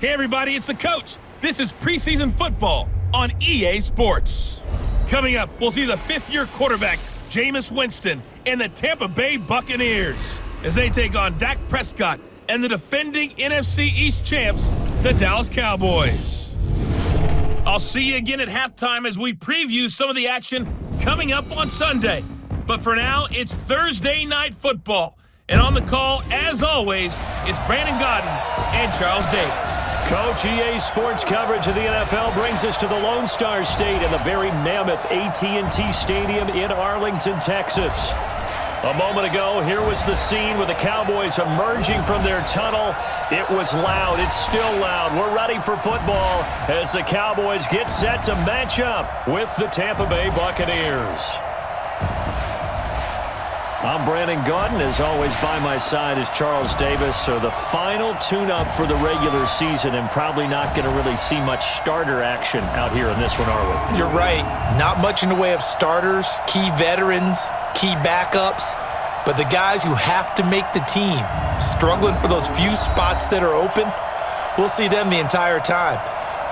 Hey everybody, it's the coach. This is preseason football on EA Sports. Coming up, we'll see the fifth-year quarterback, Jameis Winston, and the Tampa Bay Buccaneers as they take on Dak Prescott and the defending NFC East champs, the Dallas Cowboys. I'll see you again at halftime as we preview some of the action coming up on Sunday. But for now, it's Thursday Night Football. And on the call, as always, is Brandon Godden and Charles Davis. Coach, EA Sports coverage of the NFL brings us to the Lone Star State and the very mammoth AT&T Stadium in Arlington, Texas. A moment ago, here was the scene with the Cowboys emerging from their tunnel. It was loud. It's still loud. We're ready for football as the Cowboys get set to match up with the Tampa Bay Buccaneers. I'm Brandon Godden. As always, by my side is Charles Davis. So the final tune-up for the regular season, and probably not going to really see much starter action out here in this one, are we? You're right. Not much in the way of starters, key veterans, key backups, but the guys who have to make the team, struggling for those few spots that are open, we'll see them the entire time.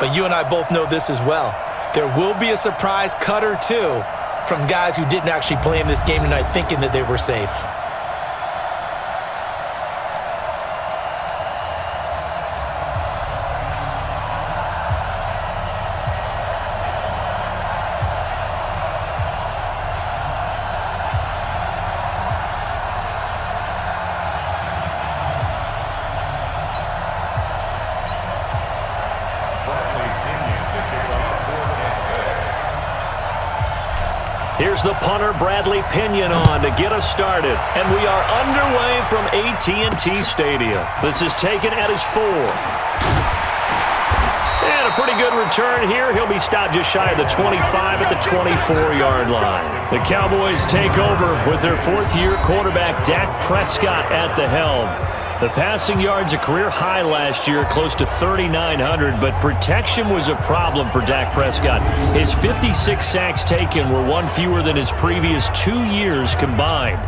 But you and I both know this as well. There will be a surprise cut or two from guys who didn't actually play in this game tonight thinking that they were safe. Here's the punter, Bradley Pinion, on to get us started. And we are underway from AT&T Stadium. This is taken at his 4. And a pretty good return here. He'll be stopped just shy of the 25 at the 24-yard line. The Cowboys take over with their fourth-year quarterback, Dak Prescott, at the helm. The passing yards a career high last year, close to 3,900, but protection was a problem for Dak Prescott. His 56 sacks taken were one fewer than his previous 2 years combined.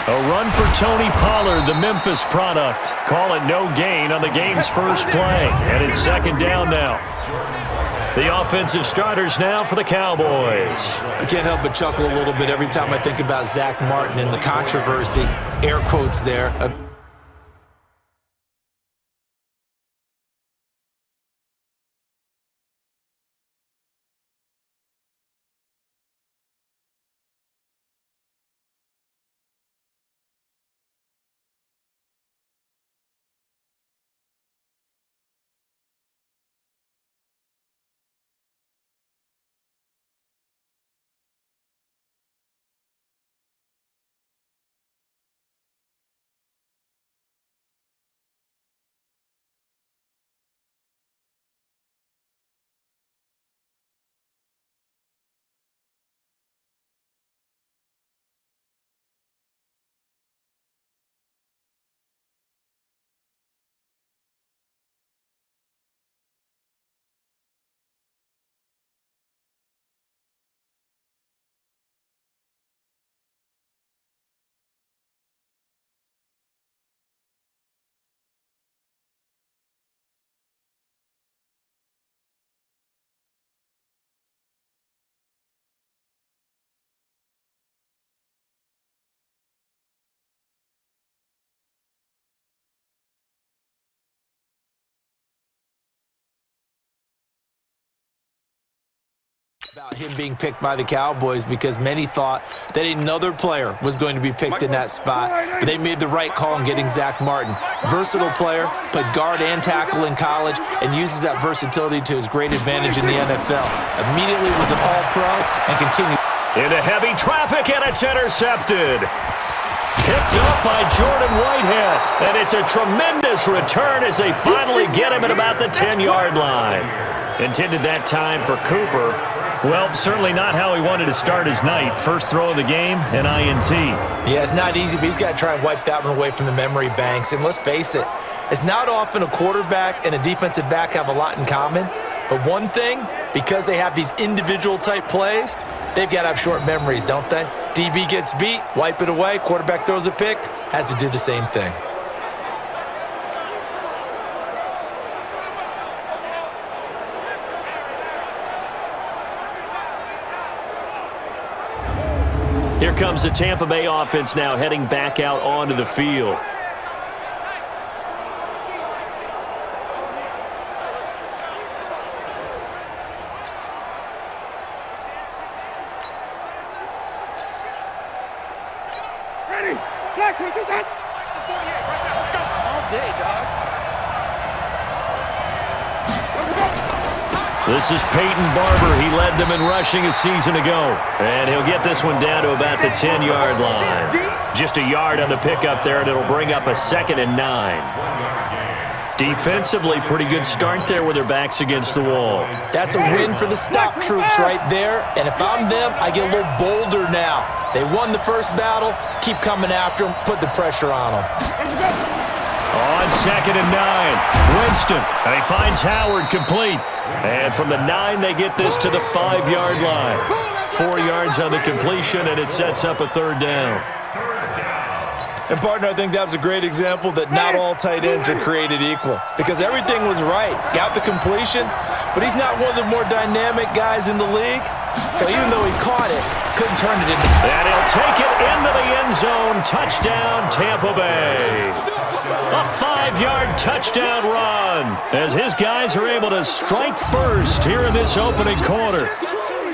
A run for Tony Pollard, the Memphis product. Call it no gain on the game's first play. And it's second down now. The offensive starters now for the Cowboys. I can't help but chuckle a little bit every time I think about Zach Martin and the controversy, air quotes there. About him being picked by the Cowboys because many thought that another player was going to be picked in that spot, but they made the right call in getting Zach Martin. Versatile player, played guard and tackle in college, and uses that versatility to his great advantage in the NFL. Immediately was an all-pro and continued. Into heavy traffic, and it's intercepted. Picked up by Jordan Whitehead, and it's a tremendous return as they finally get him at about the 10-yard line. Intended that time for Cooper. Well, certainly not how he wanted to start his night. First throw of the game, an INT. Yeah, it's not easy, but he's got to try and wipe that one away from the memory banks. And let's face it, it's not often a quarterback and a defensive back have a lot in common. But one thing, because they have these individual type plays, they've got to have short memories, don't they? DB gets beat, wipe it away, quarterback throws a pick, has to do the same thing. Here comes the Tampa Bay offense now heading back out onto the field. Ready? Black, we do that. 48 right now. Let's go. All day, dog. This is Peyton Barber. He led them in rushing a season ago. And he'll get this one down to about the 10-yard line. Just a yard on the pickup there, and it'll bring up a 2nd and 9. Defensively, pretty good start there with their backs against the wall. That's a win for the stop troops right there. And if I'm them, I get a little bolder now. They won the first battle. Keep coming after them. Put the pressure on them. On 2nd and 9, Winston. And he finds Howard complete. And from the 9, they get this to the 5-yard line. 4 yards on the completion, and it sets up a 3rd down. And, partner, I think that was a great example that not all tight ends are created equal. Because everything was right. Got the completion, but he's not one of the more dynamic guys in the league. So even though he caught it, couldn't turn it into... And he'll take it into the end zone. Touchdown, Tampa Bay. A 5-yard touchdown run as his guys are able to strike first here in this opening quarter.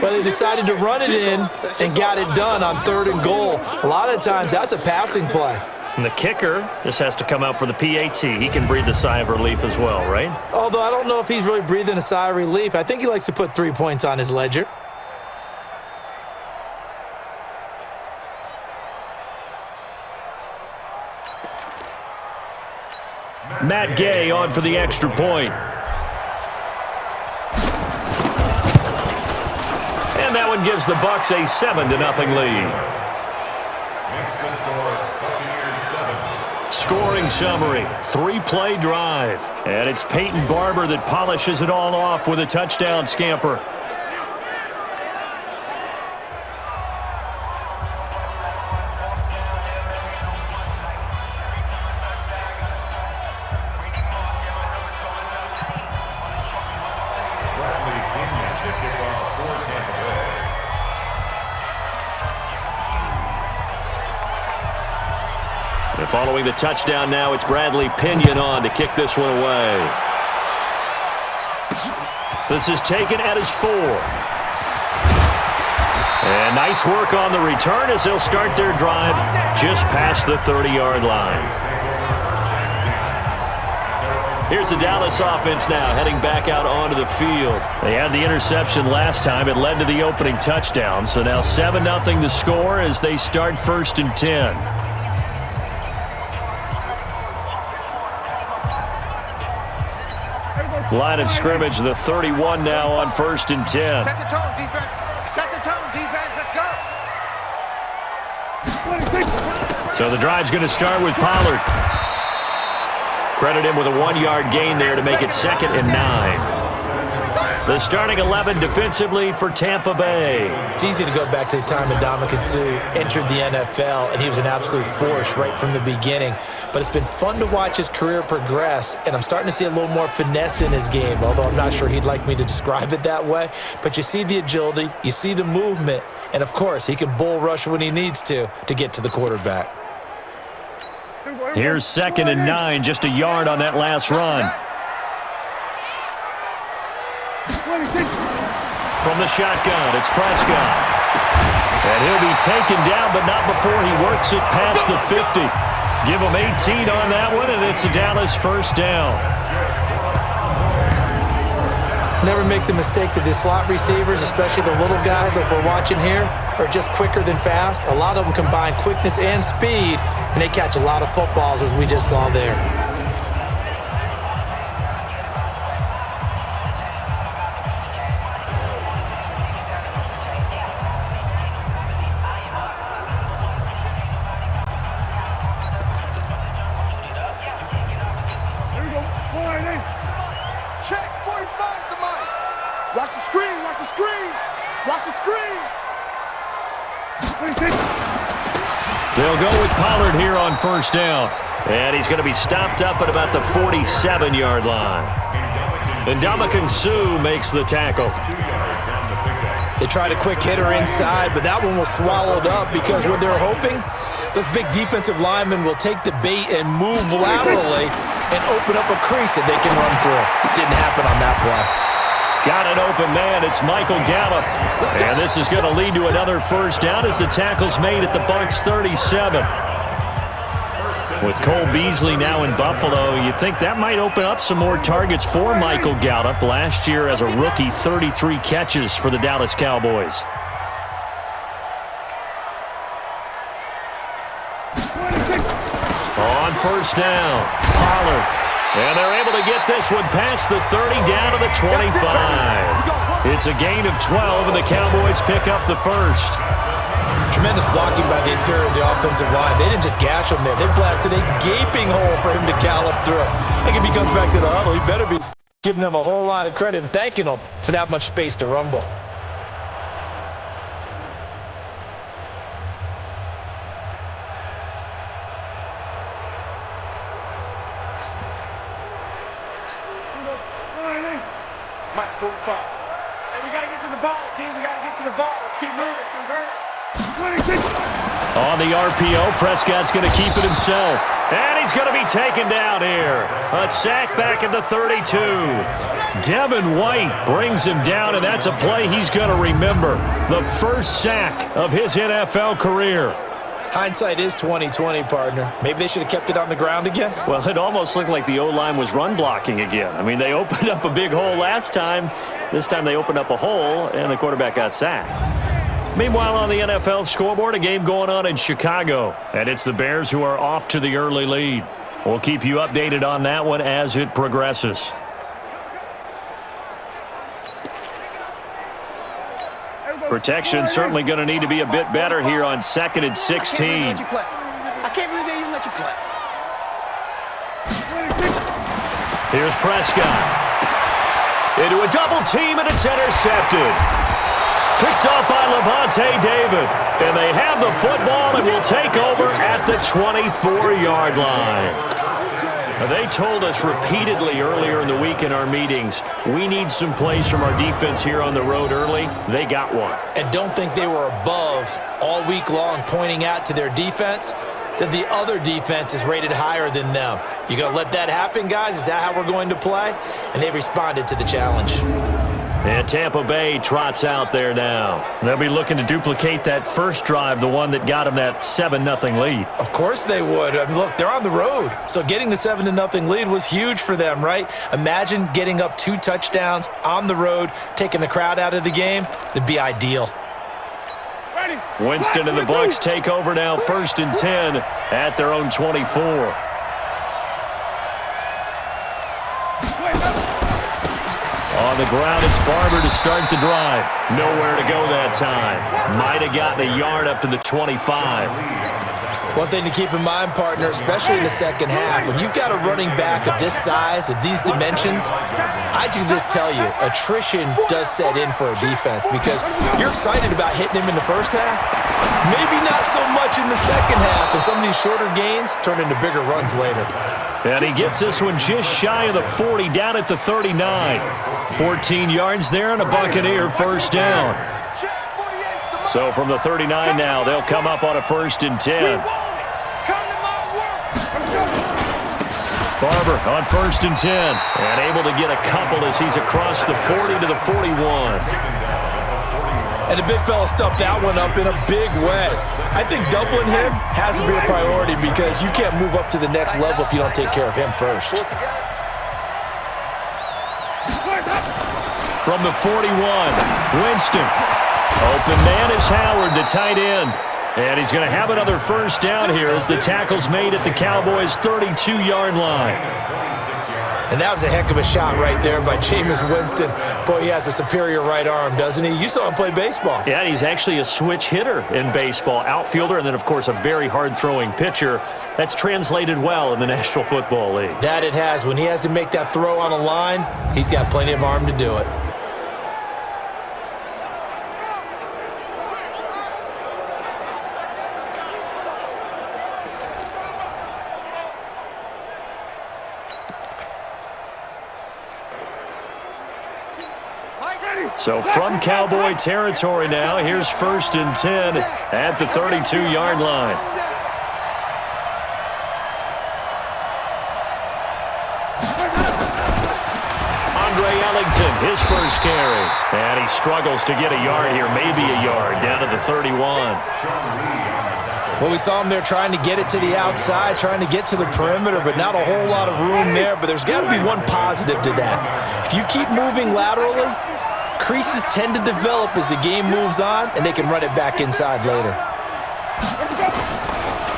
But they decided to run it in and got it done on 3rd and goal. A lot of times that's a passing play. And the kicker just has to come out for the PAT. He can breathe a sigh of relief as well, right? Although I don't know if he's really breathing a sigh of relief. I think he likes to put 3 points on his ledger. Matt Gay on for the extra point. And that one gives the Bucs a 7-0 lead. Scoring summary, 3-play drive. And it's Peyton Barber that polishes it all off with a touchdown scamper. And following the touchdown now, it's Bradley Pinion on to kick this one away. This is taken at his 4. And nice work on the return as they'll start their drive just past the 30-yard line. Here's the Dallas offense now heading back out onto the field. They had the interception last time. It led to the opening touchdown. So now 7-0 the score as they start 1st and 10. Line of scrimmage, the 31 now on 1st and 10. Set the tone, defense. Set the tone, defense. Let's go. So the drive's going to start with Pollard. Credit him with a 1-yard gain there to make it 2nd and 9. The starting 11 defensively for Tampa Bay. It's easy to go back to the time Ndamukong Suh entered the NFL, and he was an absolute force right from the beginning. But it's been fun to watch his career progress, and I'm starting to see a little more finesse in his game, although I'm not sure he'd like me to describe it that way. But you see the agility, you see the movement, and, of course, he can bull rush when he needs to get to the quarterback. Here's 2nd and 9, just a yard on that last run. From the shotgun, it's Prescott. And he'll be taken down, but not before he works it past the 50. Give him 18 on that one, and it's a Dallas 1st down. Never make the mistake that the slot receivers, especially the little guys like we're watching here, are just quicker than fast. A lot of them combine quickness and speed, and they catch a lot of footballs, as we just saw there. Watch the screen, watch the screen. Watch the screen. They'll go with Pollard here on first down. And he's going to be stopped up at about the 47-yard line. And Ndamukong Suh makes the tackle. They tried a quick hitter inside, but that one was swallowed up because what they're hoping, those big defensive linemen will take the bait and move laterally and open up a crease that they can run through. Didn't happen on that play. Got an open man. It's Michael Gallup. And this is going to lead to another first down as the tackle's made at the Bucs 37. With Cole Beasley now in Buffalo, you think that might open up some more targets for Michael Gallup. Last year as a rookie, 33 catches for the Dallas Cowboys. On first down, Pollard. And they're able to get this one past the 30 down to the 25. It's a gain of 12, and the Cowboys pick up the first. Tremendous blocking by the interior of the offensive line. They didn't just gash him there. They blasted a gaping hole for him to gallop through. I think if he comes back to the huddle, he better be giving them a whole lot of credit and thanking them for that much space to rumble. Mike, 45. Hey, we got to get to the ball, team. We got to get to the ball. Let's keep moving. Convert. 26. On the RPO, Prescott's going to keep it himself. And he's going to be taken down here. A sack back at the 32. Devin White brings him down, and that's a play he's going to remember. The first sack of his NFL career. Hindsight is 20/20, partner. Maybe they should have kept it on the ground again. Well, it almost looked like the O-line was run blocking again. I mean, they opened up a big hole last time. This time they opened up a hole, and the quarterback got sacked. Meanwhile, on the NFL scoreboard, a game going on in Chicago. And it's the Bears who are off to the early lead. We'll keep you updated on that one as it progresses. Protection certainly going to need to be a bit better here on 2nd and 16. I can't believe they even let you play. Here's Prescott. Into a double team, and it's intercepted. Picked off by Levante David. And they have the football and will take over at the 24-yard line. They told us repeatedly earlier in the week in our meetings, we need some plays from our defense here on the road early. They got one. And don't think they were above all week long pointing out to their defense that the other defense is rated higher than them. You going to let that happen, guys? Is that how we're going to play? And they responded to the challenge. And Tampa Bay trots out there now. They'll be looking to duplicate that first drive, the one that got them that 7-0 lead. Of course they would. I mean, look, they're on the road. So getting the 7-0 lead was huge for them, right? Imagine getting up 2 touchdowns on the road, taking the crowd out of the game. That'd be ideal. Winston and the Bucs take over now, 1st and 10 at their own 24. On the ground, it's Barber to start the drive. Nowhere to go that time. Might have gotten a yard up to the 25. One thing to keep in mind, partner, especially in the second half, when you've got a running back of this size, of these dimensions, I can just tell you, attrition does set in for a defense because you're excited about hitting him in the first half. Maybe not so much in the second half, and some of these shorter gains turn into bigger runs later. And he gets this one just shy of the 40, down at the 39. 14 yards there and a Buccaneer first down. So from the 39 now, they'll come up on a 1st and 10. Barber on 1st and 10. And able to get a couple as he's across the 40 to the 41. And the big fella stuffed that one up in a big way. I think doubling him has to be a priority because you can't move up to the next level if you don't take care of him first. From the 41, Winston. Open man is Howard, the tight end. And he's going to have another first down here as the tackle's made at the Cowboys' 32-yard line. And that was a heck of a shot right there by Jameis Winston. Boy, he has a superior right arm, doesn't he? You saw him play baseball. Yeah, he's actually a switch hitter in baseball. Outfielder and then, of course, a very hard-throwing pitcher. That's translated well in the National Football League. That it has. When he has to make that throw on a line, he's got plenty of arm to do it. So from Cowboy territory now, here's 1st and 10 at the 32-yard line. His first carry. And he struggles to get a yard here, maybe a yard, down to the 31. Well, we saw him there trying to get it to the outside, trying to get to the perimeter, but not a whole lot of room there. But there's got to be one positive to that. If you keep moving laterally, creases tend to develop as the game moves on, and they can run it back inside later.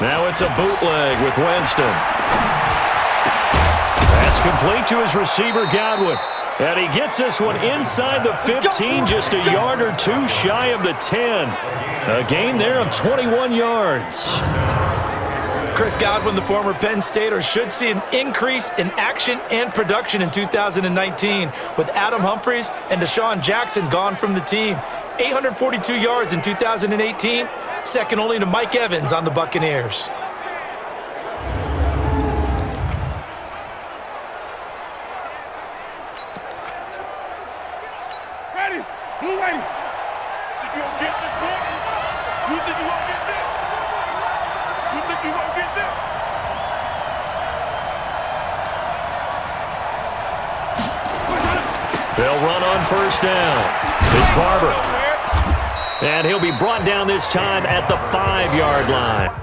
Now it's a bootleg with Winston. That's complete to his receiver, Godwin. And he gets this one inside the 15, just a yard or two shy of the 10. A gain there of 21 yards. Chris Godwin, the former Penn Stater, should see an increase in action and production in 2019 with Adam Humphries and Deshaun Jackson gone from the team. 842 yards in 2018, second only to Mike Evans on the Buccaneers. They'll run on first down. It's Barber. And he'll be brought down this time at the 5-yard line.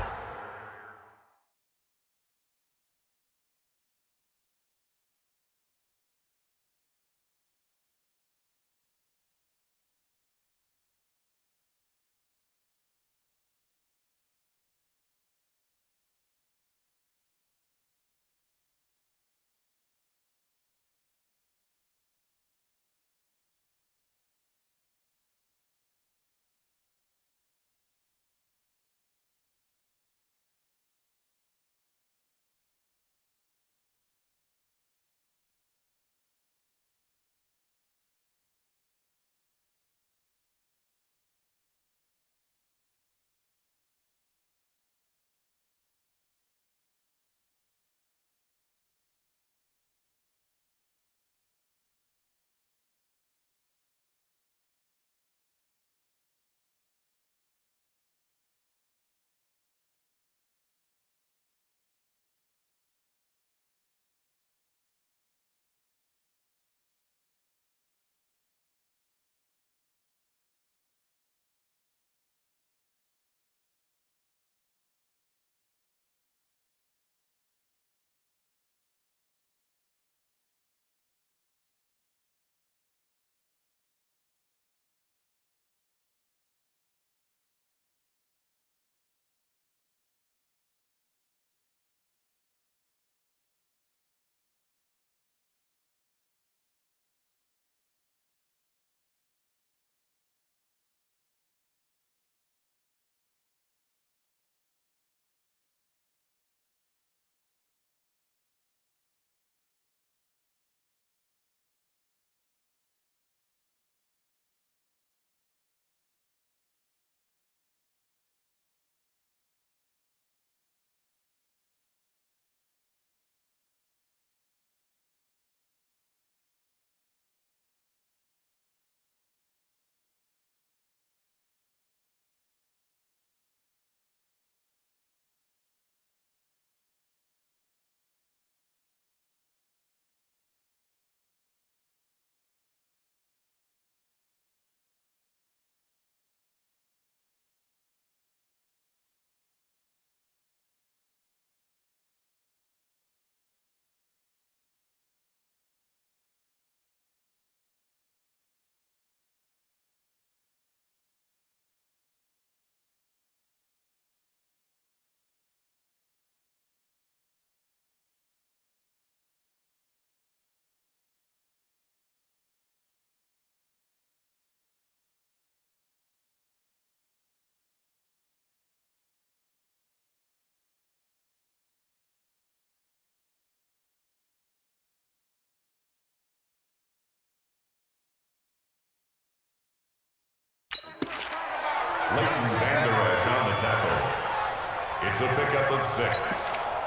It's a pickup of 6.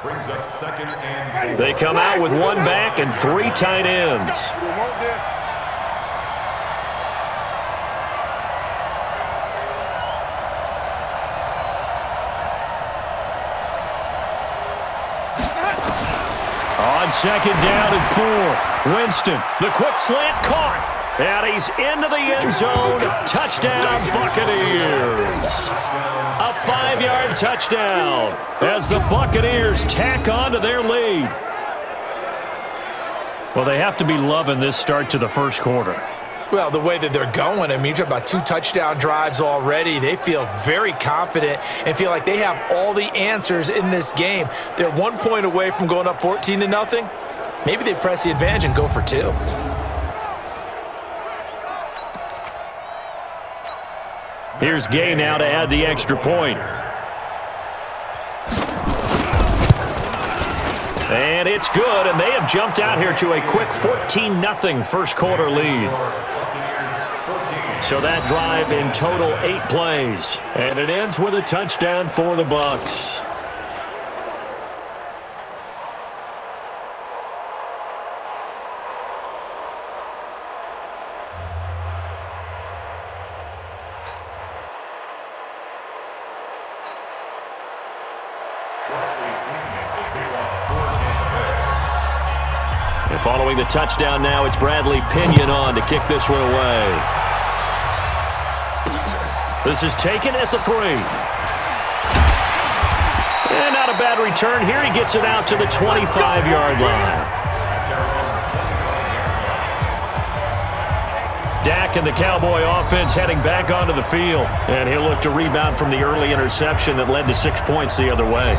Brings up 2nd and 4. They come out with one back and 3 tight ends. second down and 4. Winston, the quick slant caught. And he's into the end zone. Touchdown, Buccaneers. A 5-yard touchdown as the Buccaneers tack on to their lead. Well, they have to be loving this start to the first quarter. Well, the way that they're going, I mean, you're talking about 2 touchdown drives already. They feel very confident and feel like they have all the answers in this game. They're 1 point away from going up 14-0. Maybe they press the advantage and go for 2. Here's Gay now to add the extra point. And it's good, and they have jumped out here to a quick 14-0 first quarter lead. So that drive in total 8 plays. And it ends with a touchdown for the Bucs. And following the touchdown now, it's Bradley Pinion on to kick this one away. This is taken at the 3. And not a bad return here. He gets it out to the 25-yard line. Dak and the Cowboy offense heading back onto the field. And he'll look to rebound from the early interception that led to 6 points the other way.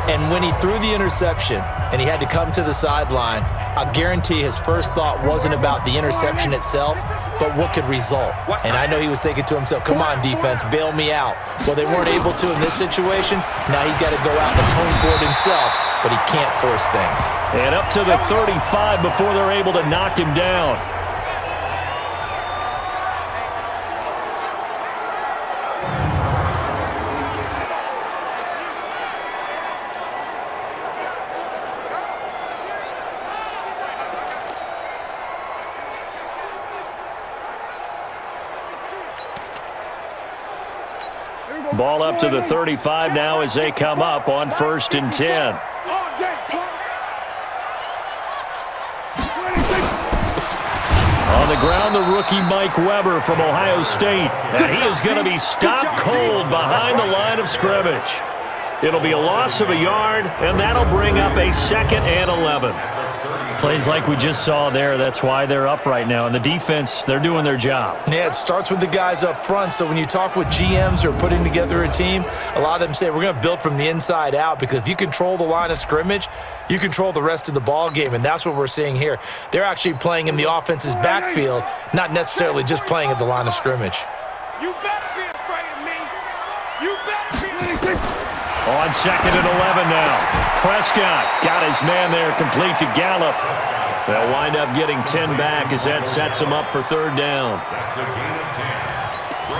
And when he threw the interception and he had to come to the sideline, I guarantee his first thought wasn't about the interception itself, but what could result. And I know he was thinking to himself, come on, defense, bail me out. Well, they weren't able to in this situation. Now he's got to go out and atone for it himself, but he can't force things. And up to the 35 before they're able to knock him down. Ball up to the 35 now as they come up on 1st and 10. On the ground, the rookie Mike Weber from Ohio State. And he is going to be stopped cold behind the line of scrimmage. It'll be a loss of a yard, and that'll bring up a 2nd and 11. Plays like we just saw there. That's why they're up right now. And the defense, they're doing their job. Yeah, it starts with the guys up front. So when you talk with GMs who are putting together a team, a lot of them say we're going to build from the inside out, because if you control the line of scrimmage, you control the rest of the ball game, and that's what we're seeing here. They're actually playing in the offense's backfield, not necessarily just playing at the line of scrimmage. You better be afraid of me. You better be afraid of me. On 2nd and 11 now. Prescott got his man there complete to Gallup. They'll wind up getting 10 back as that sets him up for 3rd down.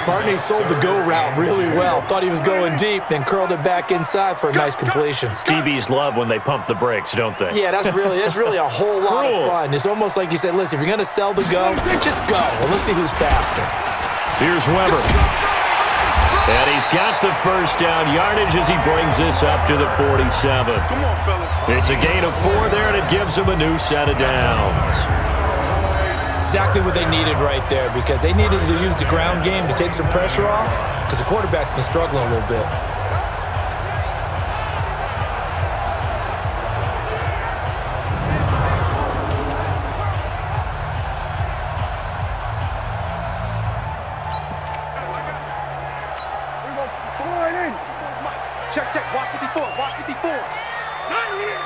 Barney sold the go route really well. Thought he was going deep, then curled it back inside for a nice completion. DBs love when they pump the brakes, don't they? Yeah, that's really a whole lot of fun. It's almost like you said, listen, if you're going to sell the go, just go. Well, let's see who's faster. Here's Weber. And he's got the 1st down yardage as he brings this up to the 47. Come on, fellas. It's a gain of 4 there, and it gives him a new set of downs. Exactly what they needed right there, because they needed to use the ground game to take some pressure off, because the quarterback's been struggling a little bit. Check, watch 54, watch 54. Not here.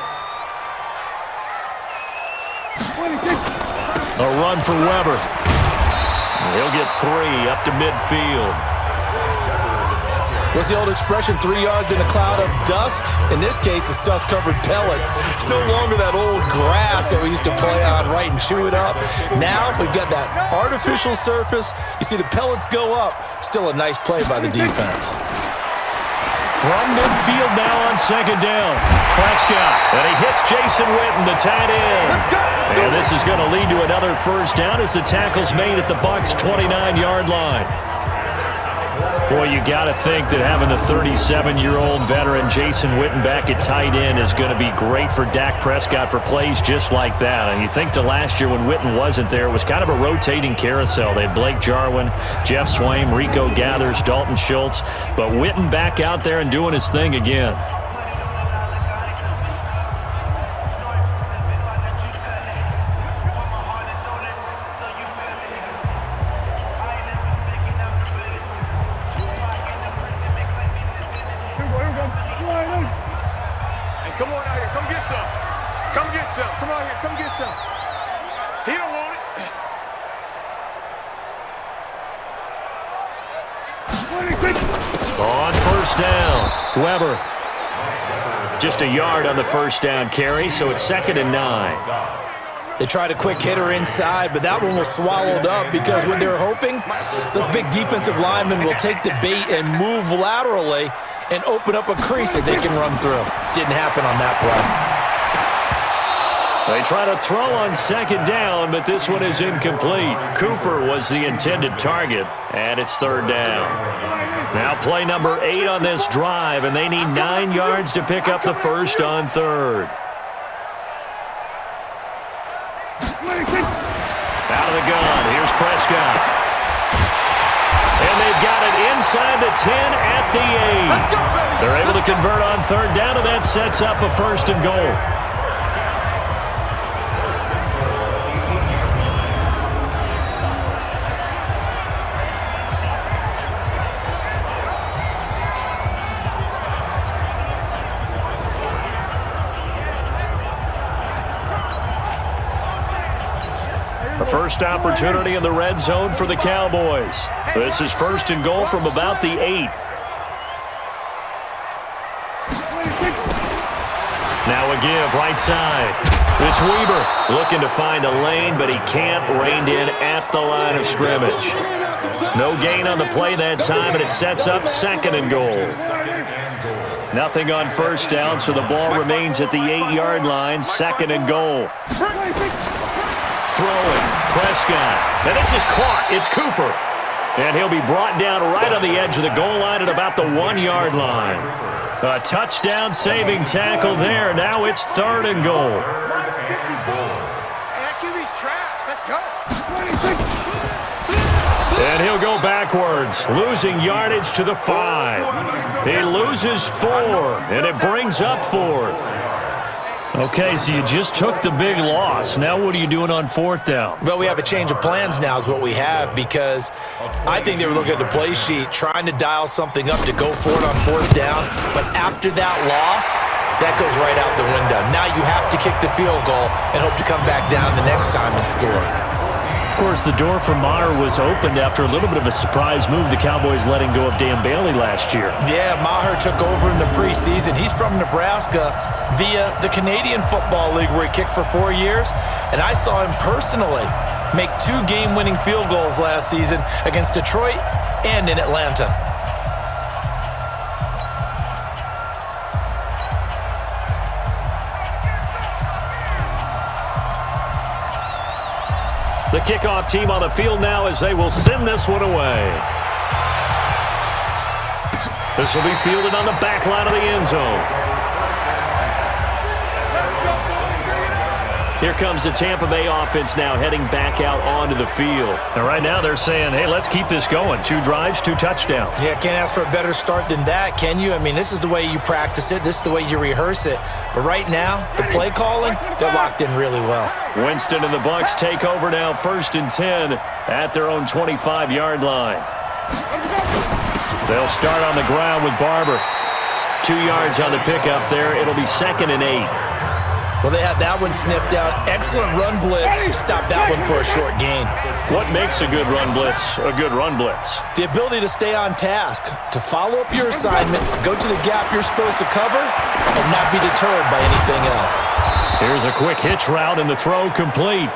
A run for Weber. He'll get 3 up to midfield. What's the old expression, 3 yards in a cloud of dust? In this case, it's dust-covered pellets. It's no longer that old grass that we used to play on, right, and chew it up. Now we've got that artificial surface. You see the pellets go up. Still a nice play by the defense. From midfield now on 2nd down. Prescott, and he hits Jason Witten, the tight end. And this is going to lead to another 1st down as the tackle's made at the Bucs' 29-yard line. Boy, you got to think that having the 37-year-old veteran Jason Witten back at tight end is going to be great for Dak Prescott for plays just like that. And you think to last year when Witten wasn't there, it was kind of a rotating carousel. They had Blake Jarwin, Jeff Swaim, Rico Gathers, Dalton Schultz. But Witten back out there and doing his thing again. Come on out here. Come get some. Come get some. Come out here. Come get some. He don't want it. On first down, Weber. Just a yard on the first down carry, so it's 2nd and 9. They tried a quick hitter inside, but that one was swallowed up because what they're hoping, those big defensive linemen will take the bait and move laterally and open up a crease that they can run through. Didn't happen on that play. They try to throw on 2nd down, but this one is incomplete. Cooper was the intended target, and it's 3rd down. Now play number 8 on this drive, and they need 9 yards to pick up the first on 3rd. Out of the gun, here's Prescott. And they've got it inside the 10 at the 8. They're able to convert on 3rd down, and that sets up a 1st and goal. A first opportunity in the red zone for the Cowboys. This is 1st and goal from about the 8. Now a give, right side. It's Weber looking to find a lane, but he can't, reined in at the line of scrimmage. No gain on the play that time, and it sets up 2nd and goal. Nothing on first down, so the ball remains at the 8-yard line, 2nd and goal. Throwing, Prescott. And this is caught. It's Cooper. And he'll be brought down right on the edge of the goal line at about the 1-yard line. A touchdown saving tackle there. Now it's 3rd and goal. That QB's trash. Let's go. And he'll go backwards, losing yardage to the 5. He loses 4, and it brings up 4th. Okay, so you just took the big loss. Now what are you doing on 4th down? Well, we have a change of plans now is what we have, because I think they were looking at the play sheet, trying to dial something up to go for it on 4th down. But after that loss, that goes right out the window. Now you have to kick the field goal and hope to come back down the next time and score. Of course, the door for Maher was opened after a little bit of a surprise move, the Cowboys letting go of Dan Bailey last year. Yeah, Maher took over in the preseason. He's from Nebraska via the Canadian Football League, where he kicked for 4 years. And I saw him personally make 2 game-winning field goals last season against Detroit and in Atlanta. The kickoff team on the field now as they will send this one away. This will be fielded on the back line of the end zone. Here comes the Tampa Bay offense now heading back out onto the field. And right now they're saying, hey, let's keep this going. 2 drives, 2 touchdowns. Yeah, can't ask for a better start than that, can you? I mean, this is the way you practice it. This is the way you rehearse it. But right now, the play calling, they're locked in really well. Winston and the Bucs take over now, 1st and 10 at their own 25-yard line. They'll start on the ground with Barber. 2 yards on the pickup there. It'll be 2nd and 8. Well, they had that one sniffed out. Excellent run blitz. Stop that one for a short gain. What makes a good run blitz a good run blitz? The ability to stay on task, to follow up your assignment, go to the gap you're supposed to cover, and not be deterred by anything else. Here's a quick hitch route, and the throw complete.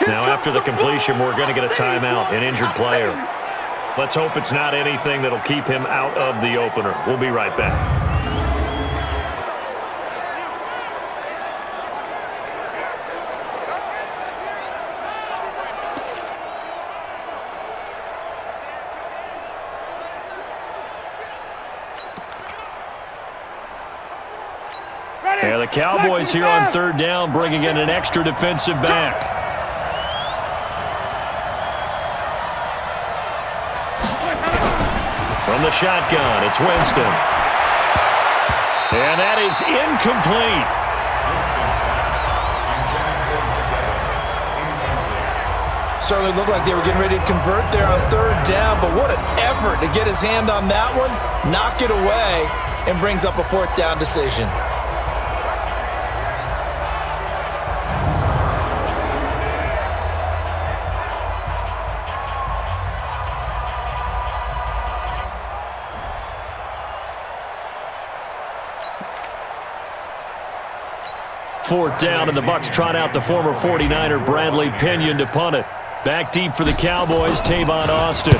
Now, after the completion, we're going to get a timeout, an injured player. Let's hope it's not anything that'll keep him out of the opener. We'll be right back. And the Cowboys here on third down, bringing in an extra defensive back. From the shotgun, it's Winston. And that is incomplete. Certainly looked like they were getting ready to convert there on third down, but what an effort to get his hand on that one, knock it away, and brings up a fourth down decision. Fourth down, and the Bucs trot out the former 49er Bradley Pinion to punt it. Back deep for the Cowboys, Tavon Austin.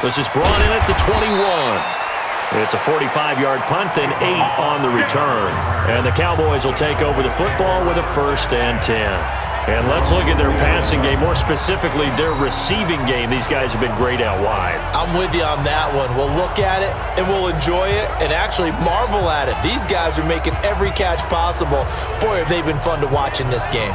This is brought in at the 21. It's a 45-yard punt, then 8 on the return. And the Cowboys will take over the football with a 1st and 10. And let's look at their passing game, more specifically their receiving game. These guys have been great out wide. I'm with you on that one. We'll look at it, and we'll enjoy it, and actually marvel at it. These guys are making every catch possible. Boy, have they been fun to watch in this game.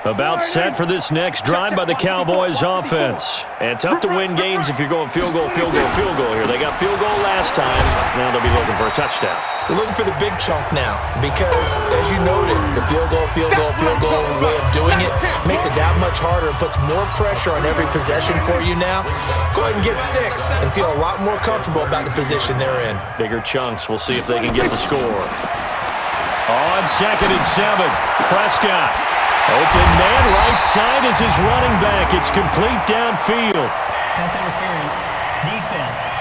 About set for this next drive by the Cowboys offense. And tough to win games if you're going field goal, field goal, field goal here. They got field goal last time. Now they'll be looking for a touchdown. They're looking for the big chunk now because, as you noted, the field goal way of doing it makes it that much harder and puts more pressure on every possession for you now. Go ahead and get 6 and feel a lot more comfortable about the position they're in. Bigger chunks. We'll see if they can get the score. On 2nd and 7, Prescott. Open man, right side is his running back. It's complete downfield. Pass interference. Defense.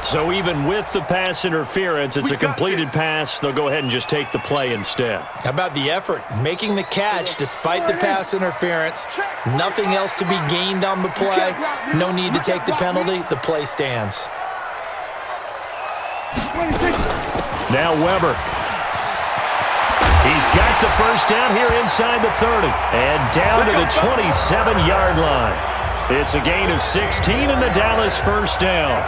So even with the pass interference, it's a completed pass. They'll go ahead and just take the play instead. How about the effort? Making the catch despite the pass interference. Nothing else to be gained on the play. No need to take the penalty. The play stands. Now Weber. He's got the first down here inside the 30. And down to the 27-yard line. It's a gain of 16 and the Dallas first down.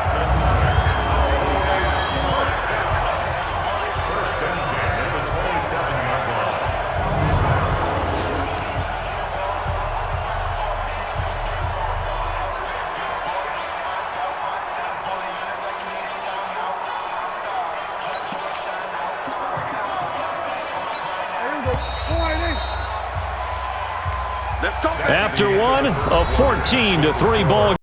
After one, a 14-3 ball.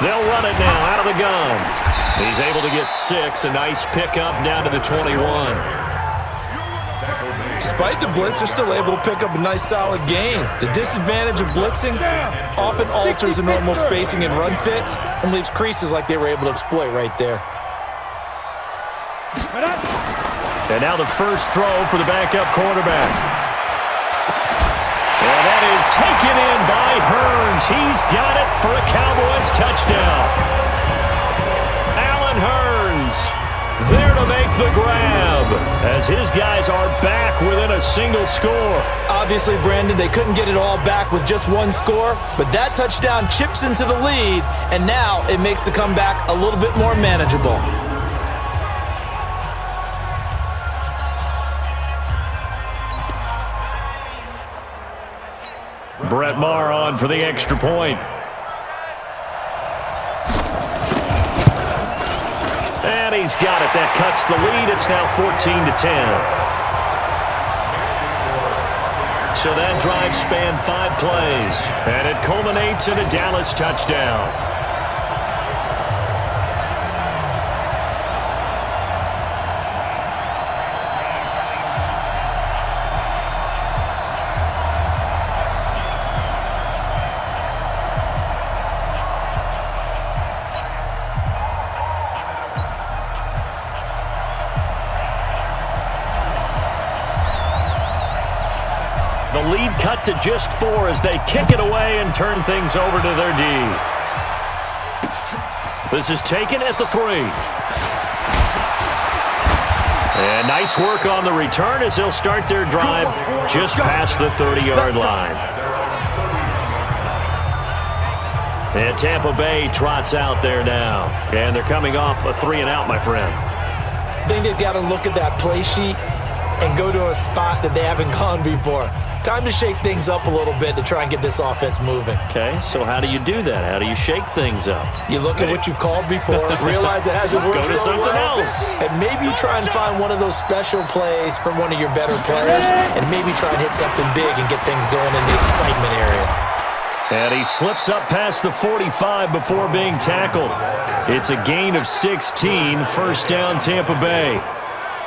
They'll run it now out of the gun. He's able to get 6. A nice pickup down to the 21. Despite the blitz, they're still able to pick up a nice solid gain. The disadvantage of blitzing often alters the normal spacing and run fits and leaves creases like they were able to exploit right there. And now the first throw for the backup quarterback. And that is taken in by Hearns. He's got it for a Cowboys touchdown. Allen Hearns there to make the grab as his guys are back within a single score. Obviously, Brandon, they couldn't get it all back with just one score, but that touchdown chips into the lead, and now it makes the comeback a little bit more manageable. Brett Maher on for the extra point. Bay's got it. That cuts the lead. It's now 14-10. So that drive spanned 5 plays, and it culminates in a Dallas touchdown. The lead cut to just 4 as they kick it away and turn things over to their D. This is taken at the 3. And nice work on the return as they'll start their drive just past the 30-yard line. And Tampa Bay trots out there now. And they're coming off a 3-and-out, my friend. I think they've got to look at that play sheet and go to a spot that they haven't gone before. Time to shake things up a little bit to try and get this offense moving. Okay, so how do you do that? How do you shake things up? You look at what you've called before, realize it hasn't worked Go to so something well, else. and maybe try and find one of those special plays from one of your better players, and maybe try and hit something big and get things going in the excitement area. And he slips up past the 45 before being tackled. It's a gain of 16, first down Tampa Bay.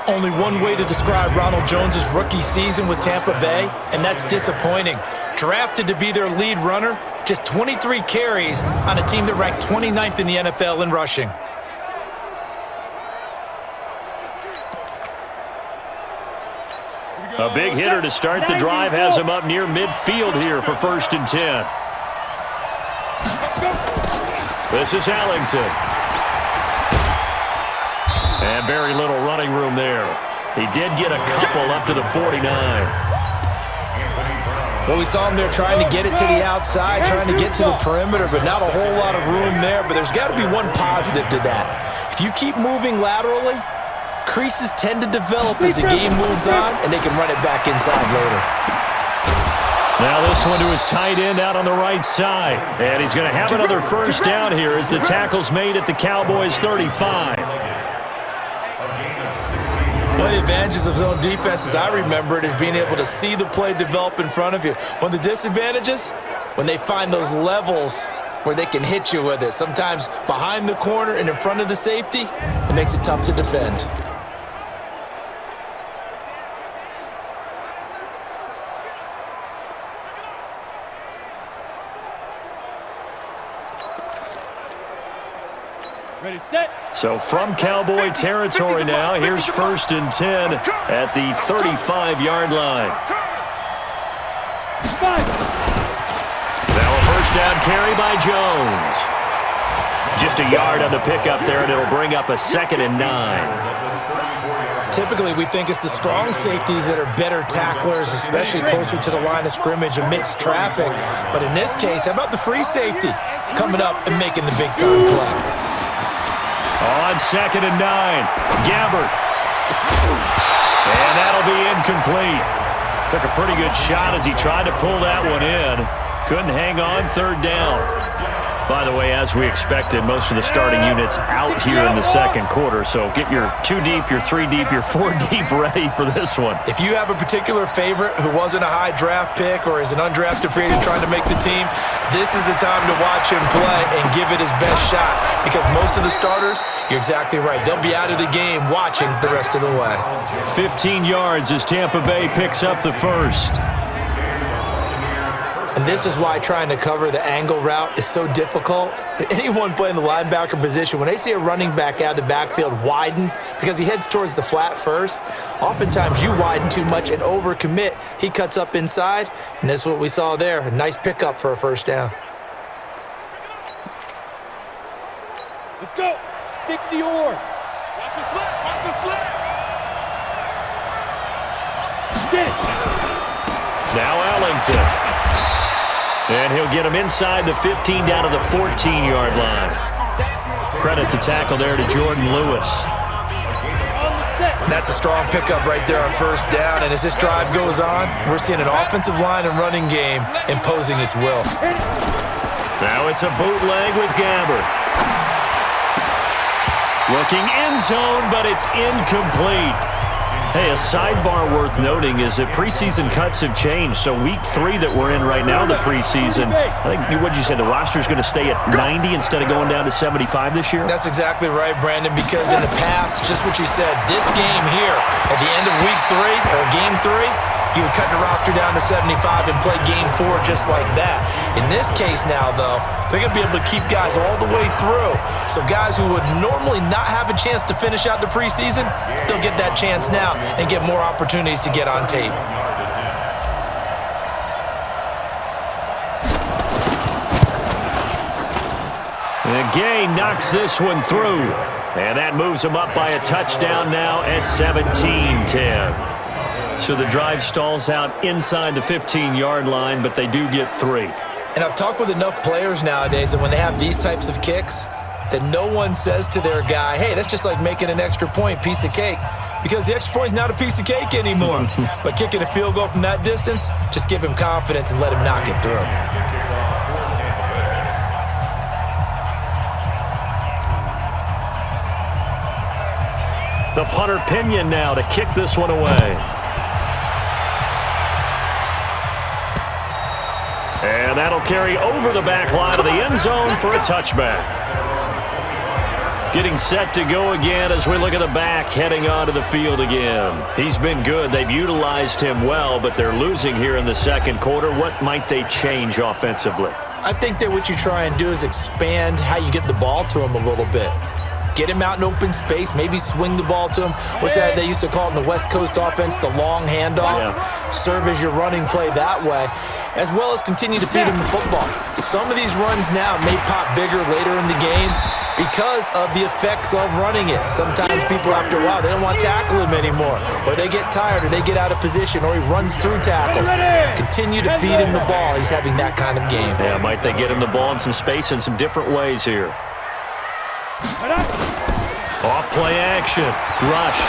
Only one way to describe Ronald Jones' rookie season with Tampa Bay, and that's disappointing. Drafted to be their lead runner, just 23 carries on a team that ranked 29th in the NFL in rushing. A big hitter to start the drive has him up near midfield here for 1st and 10. This is Allington. And very little running room there. He did get a couple up to the 49. Well, we saw him there trying to get it to the outside, trying to get to the perimeter, but not a whole lot of room there. But there's got to be one positive to that. If you keep moving laterally, creases tend to develop as the game moves on, and they can run it back inside later. Now this one to his tight end out on the right side. And he's going to have another first down here as the tackle's made at the Cowboys' 35. One of the advantages of zone defense, as I remember it, is being able to see the play develop in front of you. One of the disadvantages, when they find those levels where they can hit you with it. Sometimes behind the corner and in front of the safety, it makes it tough to defend. Ready, set. So from Cowboy territory now, here's 1st and 10 at the 35-yard line. Now a first down carry by Jones. Just a yard on the pickup there, and it'll bring up a 2nd and 9. Typically, we think it's the strong safeties that are better tacklers, especially closer to the line of scrimmage amidst traffic. But in this case, how about the free safety coming up and making the big-time play? On 2nd and 9, Gabbert. And that'll be incomplete. Took a pretty good shot as he tried to pull that one in. Couldn't hang on, 3rd down. By the way, as we expected, most of the starting units out here in the 2nd quarter. So get your 2 deep, your 3 deep, your 4 deep ready for this one. If you have a particular favorite who wasn't a high draft pick or is an undrafted free agent trying to make the team, this is the time to watch him play and give it his best shot. Because most of the starters, you're exactly right, they'll be out of the game watching the rest of the way. 15 yards as Tampa Bay picks up the first. And this is why trying to cover the angle route is so difficult. Anyone playing the linebacker position, when they see a running back out of the backfield widen because he heads towards the flat first, oftentimes you widen too much and overcommit. He cuts up inside, and that's what we saw there. A nice pickup for a first down. Let's go. 60 yards. Watch the slip. Watch the slip. Get it. Now Allington. And he'll get him inside the 15 down to the 14-yard line. Credit the tackle there to Jordan Lewis. That's a strong pickup right there on first down. And as this drive goes on, we're seeing an offensive line and running game imposing its will. Now it's a bootleg with Gabbert. Looking end zone, but it's incomplete. Hey, a sidebar worth noting is that preseason cuts have changed. So week 3 that we're in right now, the preseason, I think, what'd you say, the roster's going to stay at 90 instead of going down to 75 this year? That's exactly right, Brandon, because in the past, just what you said, this game here, at the end of week 3, or game 3, you would cut the roster down to 75 and play game 4 just like that. In this case now, though, they're going to be able to keep guys all the way through. So guys who would normally not have a chance to finish out the preseason, they'll get that chance now and get more opportunities to get on tape. And Gay knocks this one through. And that moves him up by a touchdown now at 17-10. So the drive stalls out inside the 15-yard line, but they do get 3. And I've talked with enough players nowadays that when they have these types of kicks, that no one says to their guy, hey, that's just like making an extra point, piece of cake. Because the extra point is not a piece of cake anymore. But kicking a field goal from that distance, just give him confidence and let him knock it through. The punter Pinion now to kick this one away. And that'll carry over the back line of the end zone for a touchback. Getting set to go again as we look at the back heading onto the field again. He's been good. They've utilized him well, but they're losing here in the second quarter. What might they change offensively? I think that what you try and do is expand how you get the ball to him a little bit. Get him out in open space, maybe swing the ball to him. What's that they used to call it in the West Coast offense, the long handoff? Yeah. Serve as your running play that way, as well as continue to feed him the football. Some of these runs now may pop bigger later in the game because of the effects of running it. Sometimes people, after a while, they don't want to tackle him anymore, or they get tired, or they get out of position, or he runs through tackles. Continue to feed him the ball. He's having that kind of game. Yeah, might they get him the ball in some space in some different ways here. Off play action. Rush.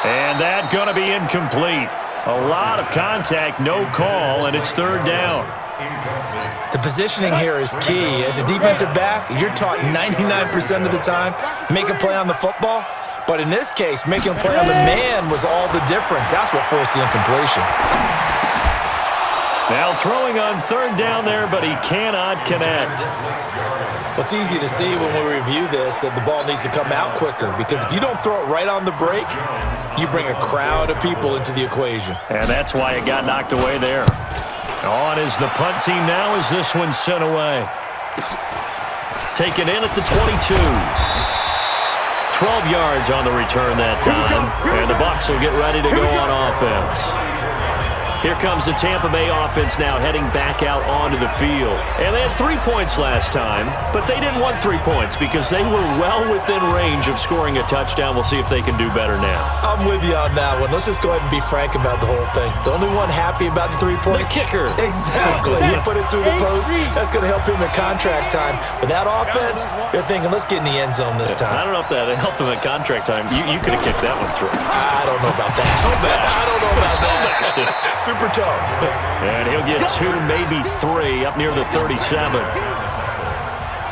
And that going to be incomplete. A lot of contact, no call, and it's third down. The positioning here is key. As a defensive back, you're taught 99% of the time, make a play on the football. But in this case, making a play on the man was all the difference. That's what forced the incompletion. Now throwing on third down there, but he cannot connect. It's easy to see when we review this that the ball needs to come out quicker, because if you don't throw it right on the break, you bring a crowd of people into the equation. And that's why it got knocked away there. On is the punt team now as this one's sent away. Taken in at the 22. 12 yards on the return that time. And the Bucs will get ready to go on offense. Here comes the Tampa Bay offense now heading back out onto the field. And they had 3 points last time, but they didn't want 3 points because they were well within range of scoring a touchdown. We'll see if they can do better now. I'm with you on that one. Let's just go ahead and be frank about the whole thing. The only one happy about the 3-point? The kicker. Exactly. You put it through the post. That's going to help him at contract time. But that offense, they're thinking, let's get in the end zone this time. I don't know if that helped him at contract time. You could have kicked that one through. I don't know about that. I don't know about that. Super toe. And he'll get 2, maybe 3 up near the 37.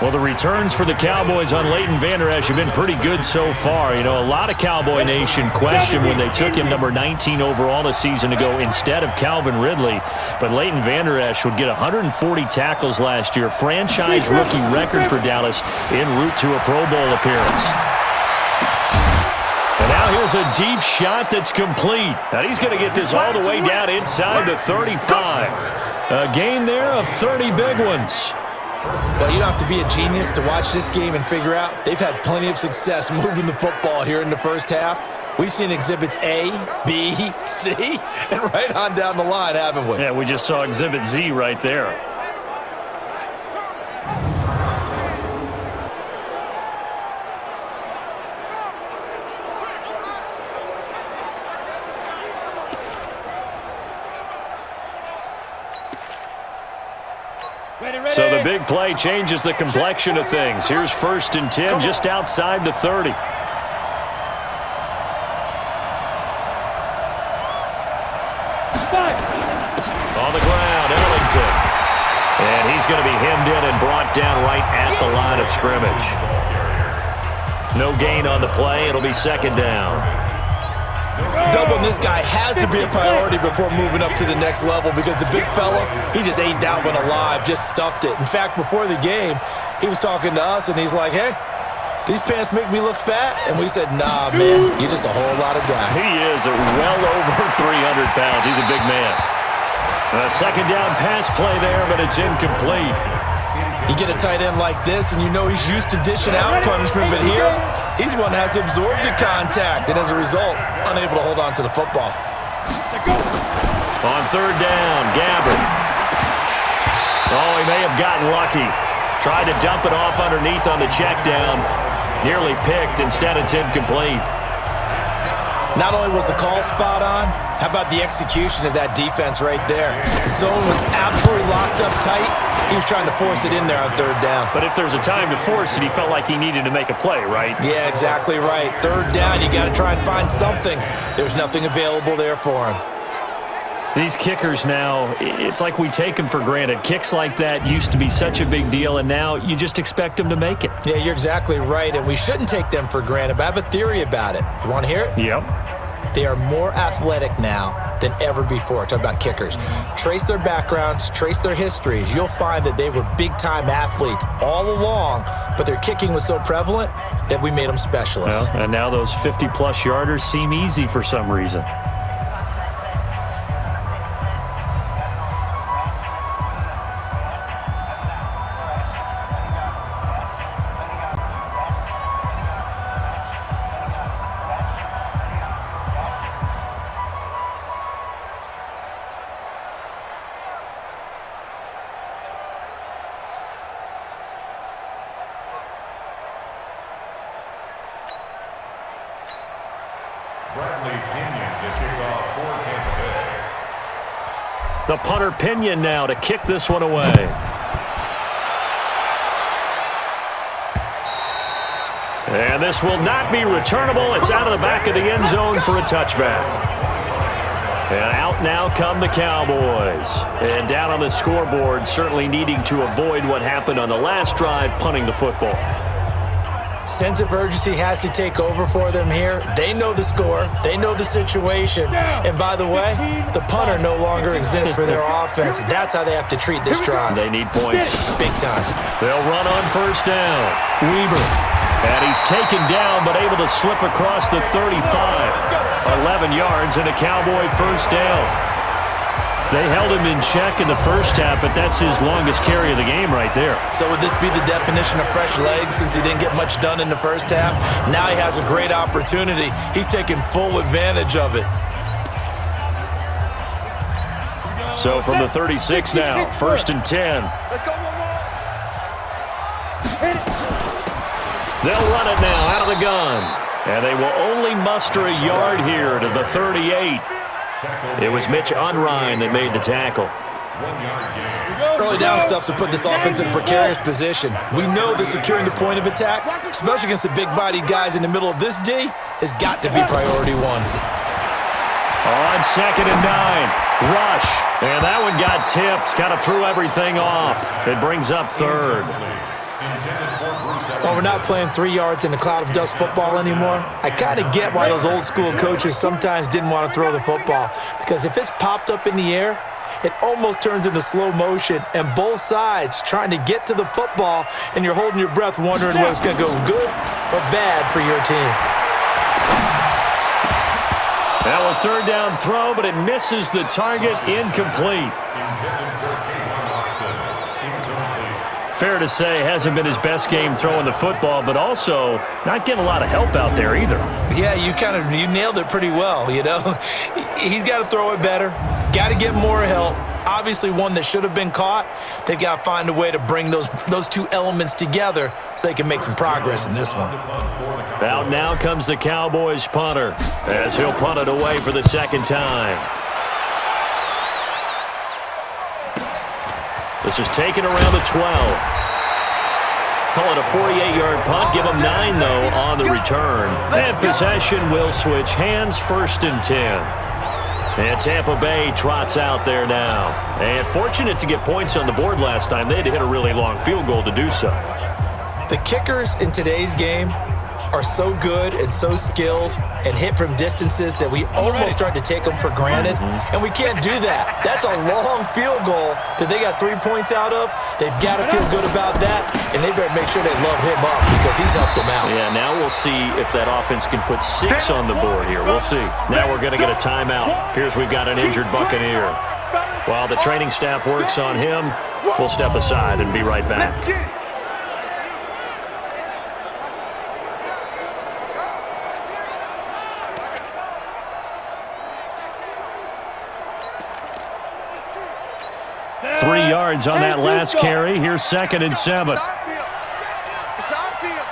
Well, the returns for the Cowboys on Leighton Vander Esch have been pretty good so far. You know, a lot of Cowboy Nation questioned when they took him number 19 overall a season ago instead of Calvin Ridley. But Leighton Vander Esch would get 140 tackles last year, franchise rookie record for Dallas en route to a Pro Bowl appearance. And now here's a deep shot that's complete. And he's going to get this all the way down inside the 35. A gain there of 30 big ones. Well, you don't have to be a genius to watch this game and figure out they've had plenty of success moving the football here in the first half. We've seen exhibits A, B, C, and right on down the line, haven't we? Yeah, we just saw exhibit Z right there. So the big play changes the complexion of things. Here's 1st and 10 just outside the 30. On the ground, Ellington. And he's going to be hemmed in and brought down right at the line of scrimmage. No gain on the play. It'll be second down. Doubling this guy has to be a priority before moving up to the next level because the big fella, he just ate that one alive, just stuffed it. In fact, before the game, he was talking to us, and he's like, hey, these pants make me look fat? And we said, nah, man, you're just a whole lot of guy. He is well over 300 pounds. He's a big man. A second down pass play there, but it's incomplete. You get a tight end like this, and you know he's used to dishing out punishment, but here, he's the one that has to absorb the contact, and as a result, unable to hold on to the football. On third down, Gabbard. Oh, he may have gotten lucky. Tried to dump it off underneath on the check down. Nearly picked. Instead, it's incomplete. Not only was the call spot on, how about the execution of that defense right there? The zone was absolutely locked up tight. He was trying to force it in there on third down. But if there's a time to force it, he felt like he needed to make a play, right? Yeah, exactly right. Third down, you got to try and find something. There's nothing available there for him. These kickers now, it's like we take them for granted. Kicks like that used to be such a big deal, and now you just expect them to make it. Yeah, you're exactly right, and we shouldn't take them for granted, but I have a theory about it. You want to hear it? Yep. They are more athletic now than ever before. Talk about kickers. Trace their backgrounds, trace their histories. You'll find that they were big-time athletes all along, but their kicking was so prevalent that we made them specialists. Well, and now those 50-plus yarders seem easy for some reason. The punter Pinion now to kick this one away. And this will not be returnable. It's out of the back of the end zone for a touchback. And out now come the Cowboys. And down on the scoreboard, certainly needing to avoid what happened on the last drive, punting the football. Sense of urgency has to take over for them here. They know the score. They know the situation. And by the way, the punter no longer exists for their offense. That's how they have to treat this drive. They need points. Big time. They'll run on first down. Weaver. And he's taken down, but able to slip across the 35. 11 yards and a Cowboy first down. They held him in check in the first half, but that's his longest carry of the game right there. So would this be the definition of fresh legs since he didn't get much done in the first half? Now he has a great opportunity. He's taking full advantage of it. So from the 36 now, first and 10. Let's go one more. They'll run it now out of the gun. And they will only muster a yard here to the 38. It was Mitch Unrein that made the tackle. Early down stuff to put this offense in a precarious position. We know that securing the point of attack, especially against the big-bodied guys in the middle of this D, has got to be priority one. On second and 9, rush. And that one got tipped, kind of threw everything off. It brings up third. Well, we're not playing 3 yards in a cloud of dust football anymore. I kind of get why those old school coaches sometimes didn't want to throw the football, because if it's popped up in the air, it almost turns into slow motion, and both sides trying to get to the football, and you're holding your breath wondering whether it's going to go good or bad for your team. Now a third down throw, but it misses the target, incomplete. Fair to say, hasn't been his best game throwing the football, but also not getting a lot of help out there either. Yeah, you nailed it pretty well, you know. He's got to throw it better, got to get more help. Obviously one that should have been caught. They've got to find a way to bring those two elements together so they can make some progress in this one. Out now comes the Cowboys punter as he'll punt it away for the second time. This is taken around the 12. Call it a 48-yard punt. Give them 9, though, on the return. And possession will switch hands, first and 10. And Tampa Bay trots out there now. And fortunate to get points on the board last time. They had to hit a really long field goal to do so. The kickers in today's game are so good and so skilled and hit from distances that we almost start to take them for granted, and we can't do that. That's a long field goal that they got 3 points out of. They've got to feel good about that, and they better make sure they love him up because he's helped them out. Yeah, now we'll see if that offense can put 6 on the board here. We'll see. Now we're going to get a timeout. Here's we've got an injured Buccaneer. While the training staff works on him, we'll step aside and be right back. 3 yards on that last carry. Here's 2nd and 7. It's our field. It's our field.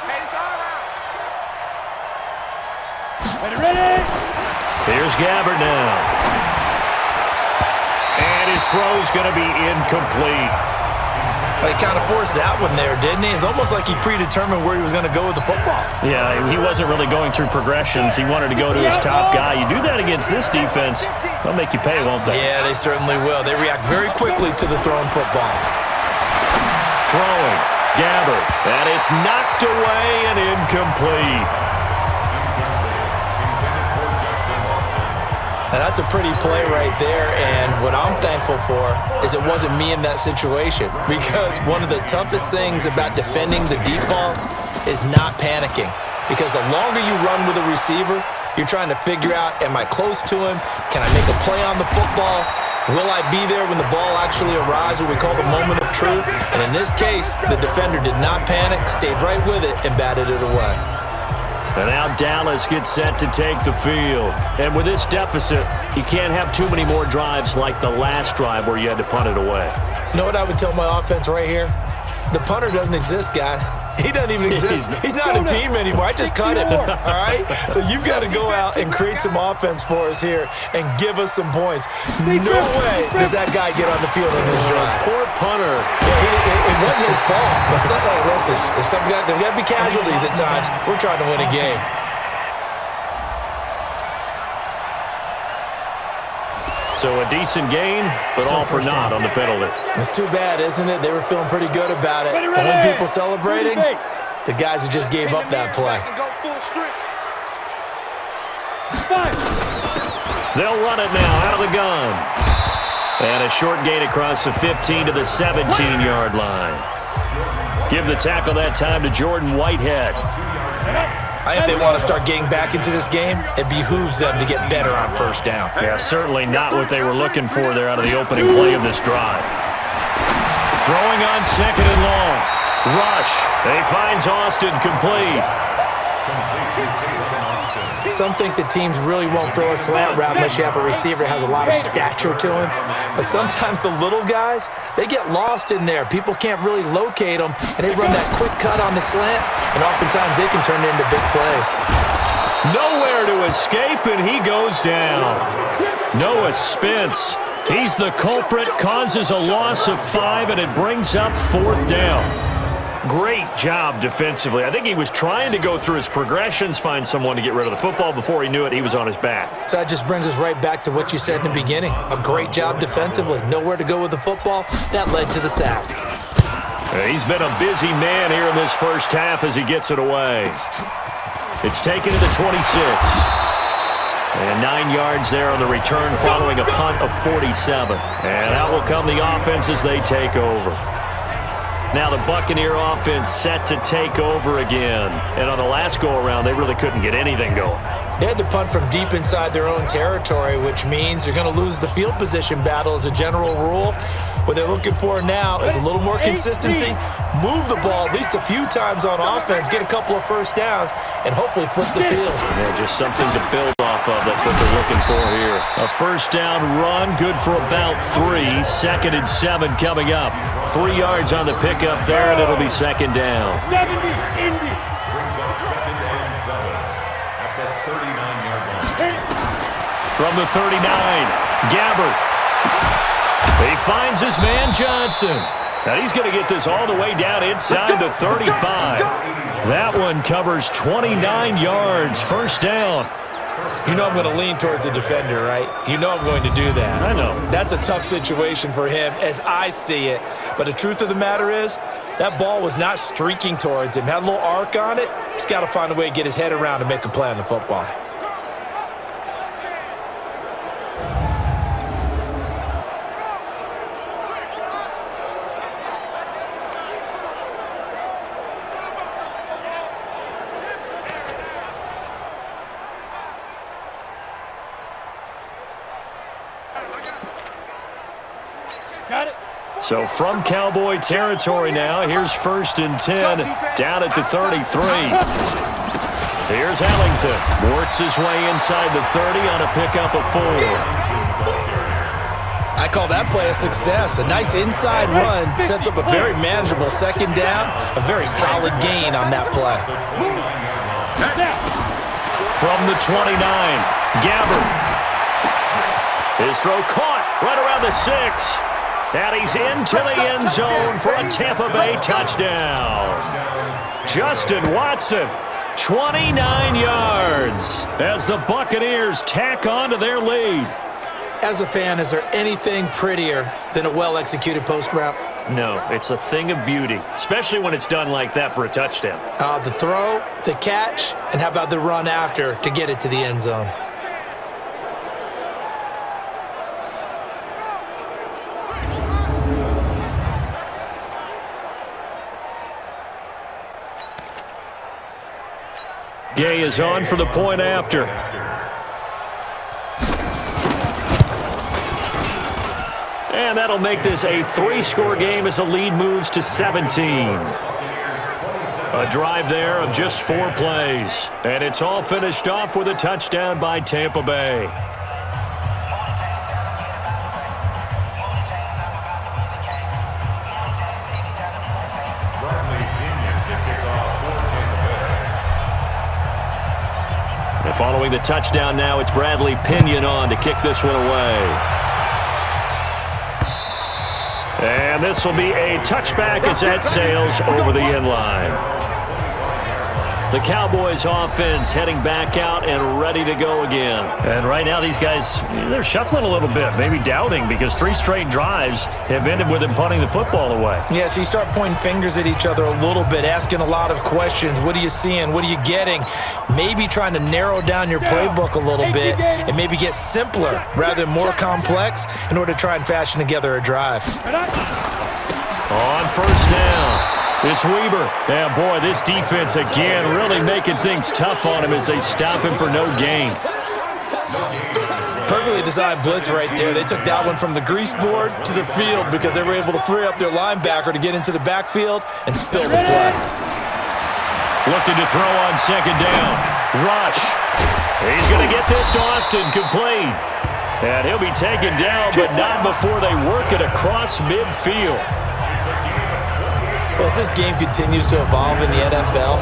Hey, it's our house. Ready? Here's Gabbard now. And his throw's going to be incomplete. He kind of forced that one there, didn't he? It's almost like he predetermined where he was going to go with the football. Yeah, he wasn't really going through progressions. He wanted to go to his top guy. You do that against this defense, they'll make you pay, won't they? Yeah, they certainly will. They react very quickly to the thrown football. Throwing, Gabbard, and it's knocked away and incomplete. And that's a pretty play right there, and what I'm thankful for is it wasn't me in that situation, because one of the toughest things about defending the deep ball is not panicking, because the longer you run with a receiver, you're trying to figure out, am I close to him? Can I make a play on the football? Will I be there when the ball actually arrives, what we call the moment of truth? And in this case, the defender did not panic, stayed right with it, and batted it away. And now Dallas gets set to take the field. And with this deficit, you can't have too many more drives like the last drive where you had to punt it away. You know what I would tell my offense right here? The punter doesn't exist, guys. He doesn't even exist. He's not a team anymore. I just cut him, all right? So you've got to go out and create some offense for us here and give us some points. No way does that guy get on the field on this drive. Poor punter. Yeah, it wasn't his fault. But hey, listen, there's got to be casualties at times. We're trying to win a game. So a decent gain, but all for naught on the penalty. It's too bad, isn't it? They were feeling pretty good about it. And when people celebrating, the guys who just gave up that play. They'll run it now out of the gun. And a short gain across the 15 to the 17-yard line. Give the tackle that time to Jordan Whitehead. I think they want to start getting back into this game. It behooves them to get better on first down. Yeah, certainly not what they were looking for there out of the opening play of this drive. Throwing on 2nd and long. Rush. And he finds Austin complete. Some think the teams really won't throw a slant route unless you have a receiver that has a lot of stature to him. But sometimes the little guys, they get lost in there. People can't really locate them, and they run that quick cut on the slant, and oftentimes they can turn it into big plays. Nowhere to escape, and he goes down. Noah Spence, he's the culprit, causes a loss of 5, and it brings up 4th down. Great job defensively. I think he was trying to go through his progressions, find someone to get rid of the football. Before he knew it, he was on his back. So that just brings us right back to what you said in the beginning. A great job defensively. Nowhere to go with the football. That led to the sack. He's been a busy man here in this first half as he gets it away. It's taken to the 26. And 9 yards there on the return following a punt of 47. And out will come the offense as they take over. Now the Buccaneer offense set to take over again. And on the last go-around, they really couldn't get anything going. They had to punt from deep inside their own territory, which means they're going to lose the field position battle as a general rule. What they're looking for now is a little more consistency, move the ball at least a few times on offense, get a couple of first downs, and hopefully flip the field. Yeah, just something to build off of. That's what they're looking for here. A first down run, good for about 3. 2nd and 7 coming up. 3 yards on the pickup there, and it'll be 2nd down. 70, Indy. Brings up 2nd and 7 at the 39-yard line. From the 39, Gabbard. He finds his man Johnson. Now he's going to get this all the way down inside the 35. That one covers 29 yards. First down. You know I'm going to lean towards the defender, right? You know I'm going to do that. I know. That's a tough situation for him as I see it. But the truth of the matter is, that ball was not streaking towards him. Had a little arc on it. He's got to find a way to get his head around and make a play on the football. So from Cowboy territory now, here's 1st and 10, down at the 33. Here's Ellington. Works his way inside the 30 on a pickup of 4. I call that play a success. A nice inside run sets up a very manageable 2nd down, a very solid gain on that play. From the 29, Gabbard. His throw caught right around the 6. And he's into the end zone for a Tampa Bay touchdown. Justin Watson, 29 yards as the Buccaneers tack on to their lead. As a fan, is there anything prettier than a well-executed post route? No, it's a thing of beauty, especially when it's done like that for a touchdown. The throw, the catch, and how about the run after to get it to the end zone? Gay is on for the point after. And that'll make this a 3-score game as the lead moves to 17. A drive there of just 4 plays. And it's all finished off with a touchdown by Tampa Bay. Following the touchdown now, it's Bradley Pinion on to kick this one away. And this will be a touchback as that sails over the end line. The Cowboys offense heading back out and ready to go again. And right now these guys, they're shuffling a little bit, maybe doubting, because 3 straight drives have ended with them punting the football away. Yeah, so you start pointing fingers at each other a little bit, asking a lot of questions. What are you seeing? What are you getting? Maybe trying to narrow down your playbook a little bit and maybe get simpler rather than more complex in order to try and fashion together a drive. On 1st down. It's Weber. Yeah, boy, this defense again really making things tough on him as they stop him for no gain. Perfectly designed blitz right there. They took that one from the grease board to the field because they were able to free up their linebacker to get into the backfield and spill the play. Looking to throw on 2nd down. Rush. He's going to get this to Austin complete. And he'll be taken down, but not before they work it across midfield. Well, as this game continues to evolve in the NFL,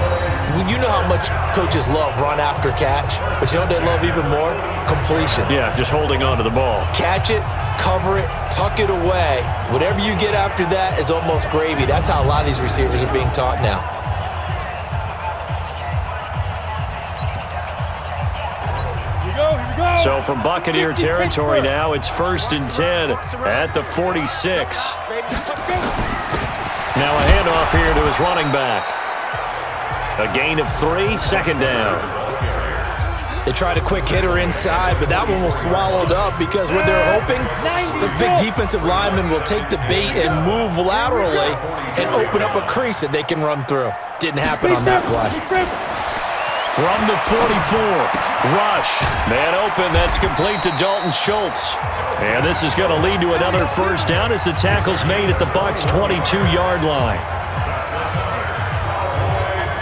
you know how much coaches love run after catch, but you know what they love even more? Completion. Yeah, just holding on to the ball. Catch it, cover it, tuck it away. Whatever you get after that is almost gravy. That's how a lot of these receivers are being taught now. So from Buccaneer territory now, it's 1st and 10 at the 46. Now a handoff here to his running back. A gain of 3, 2nd down. They tried a quick hitter inside, but that one was swallowed up because what they're hoping, those big defensive linemen will take the bait and move laterally and open up a crease that they can run through. Didn't happen on that play. From the 44, Rush. Man open, that's complete to Dalton Schultz. And this is going to lead to another 1st down as the tackle's made at the Bucs' 22-yard line.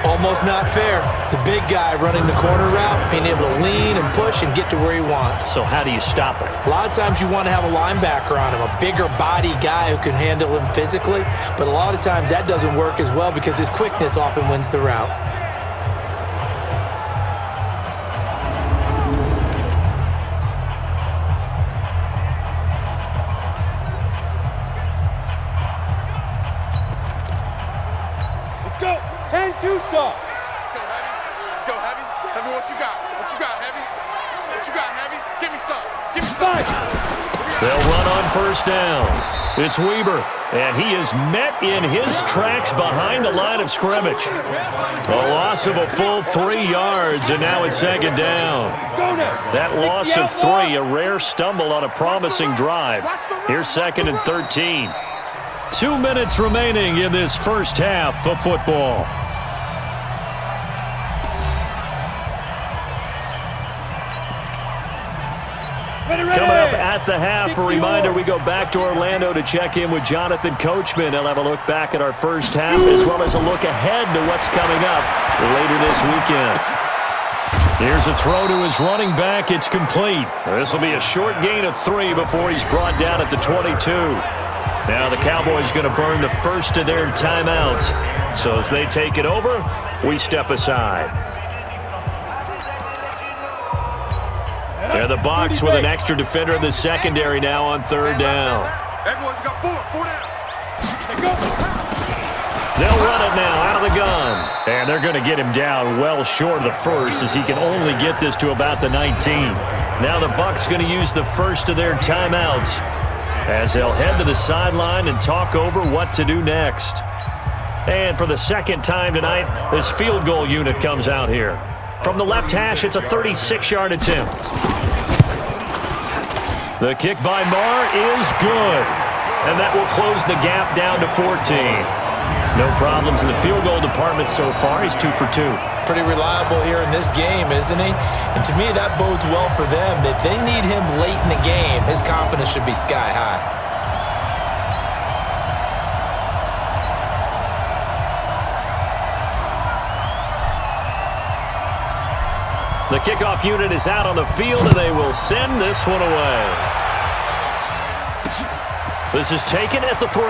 Almost not fair. The big guy running the corner route, being able to lean and push and get to where he wants. So how do you stop it? A lot of times you want to have a linebacker on him, a bigger body guy who can handle him physically, but a lot of times that doesn't work as well because his quickness often wins the route. Let's go, Heavy. Let's go, Heavy. Heavy, what you got? What you got, Heavy? you got, Heavy? Give me some. Give me some. They'll run on first down. It's Weber, and he is met in his tracks behind the line of scrimmage. A loss of a full 3 yards, and now it's second down. That loss of 3, a rare stumble on a promising drive. Here's second and 13. 2 minutes remaining in this first half of football. Coming up at the half, a reminder, we go back to Orlando to check in with Jonathan Coachman. He'll have a look back at our first half as well as a look ahead to what's coming up later this weekend. Here's a throw to his running back. It's complete. This will be a short gain of 3 before he's brought down at the 22. Now the Cowboys going to burn the first of their timeouts. So as they take it over, we step aside. They're the Bucs with an extra defender in the secondary now on third down. Everyone, you got 4 down. They'll run it now out of the gun. And they're going to get him down well short of the first as he can only get this to about the 19. Now the Bucs going to use the first of their timeouts as they'll head to the sideline and talk over what to do next. And for the second time tonight, this field goal unit comes out here. From the left hash, it's a 36-yard attempt. The kick by Marr is good. And that will close the gap down to 14. No problems in the field goal department so far. He's 2 for 2. Pretty reliable here in this game, isn't he? And to me, that bodes well for them. If they need him late in the game, his confidence should be sky high. The kickoff unit is out on the field, and they will send this one away. This is taken at the 3.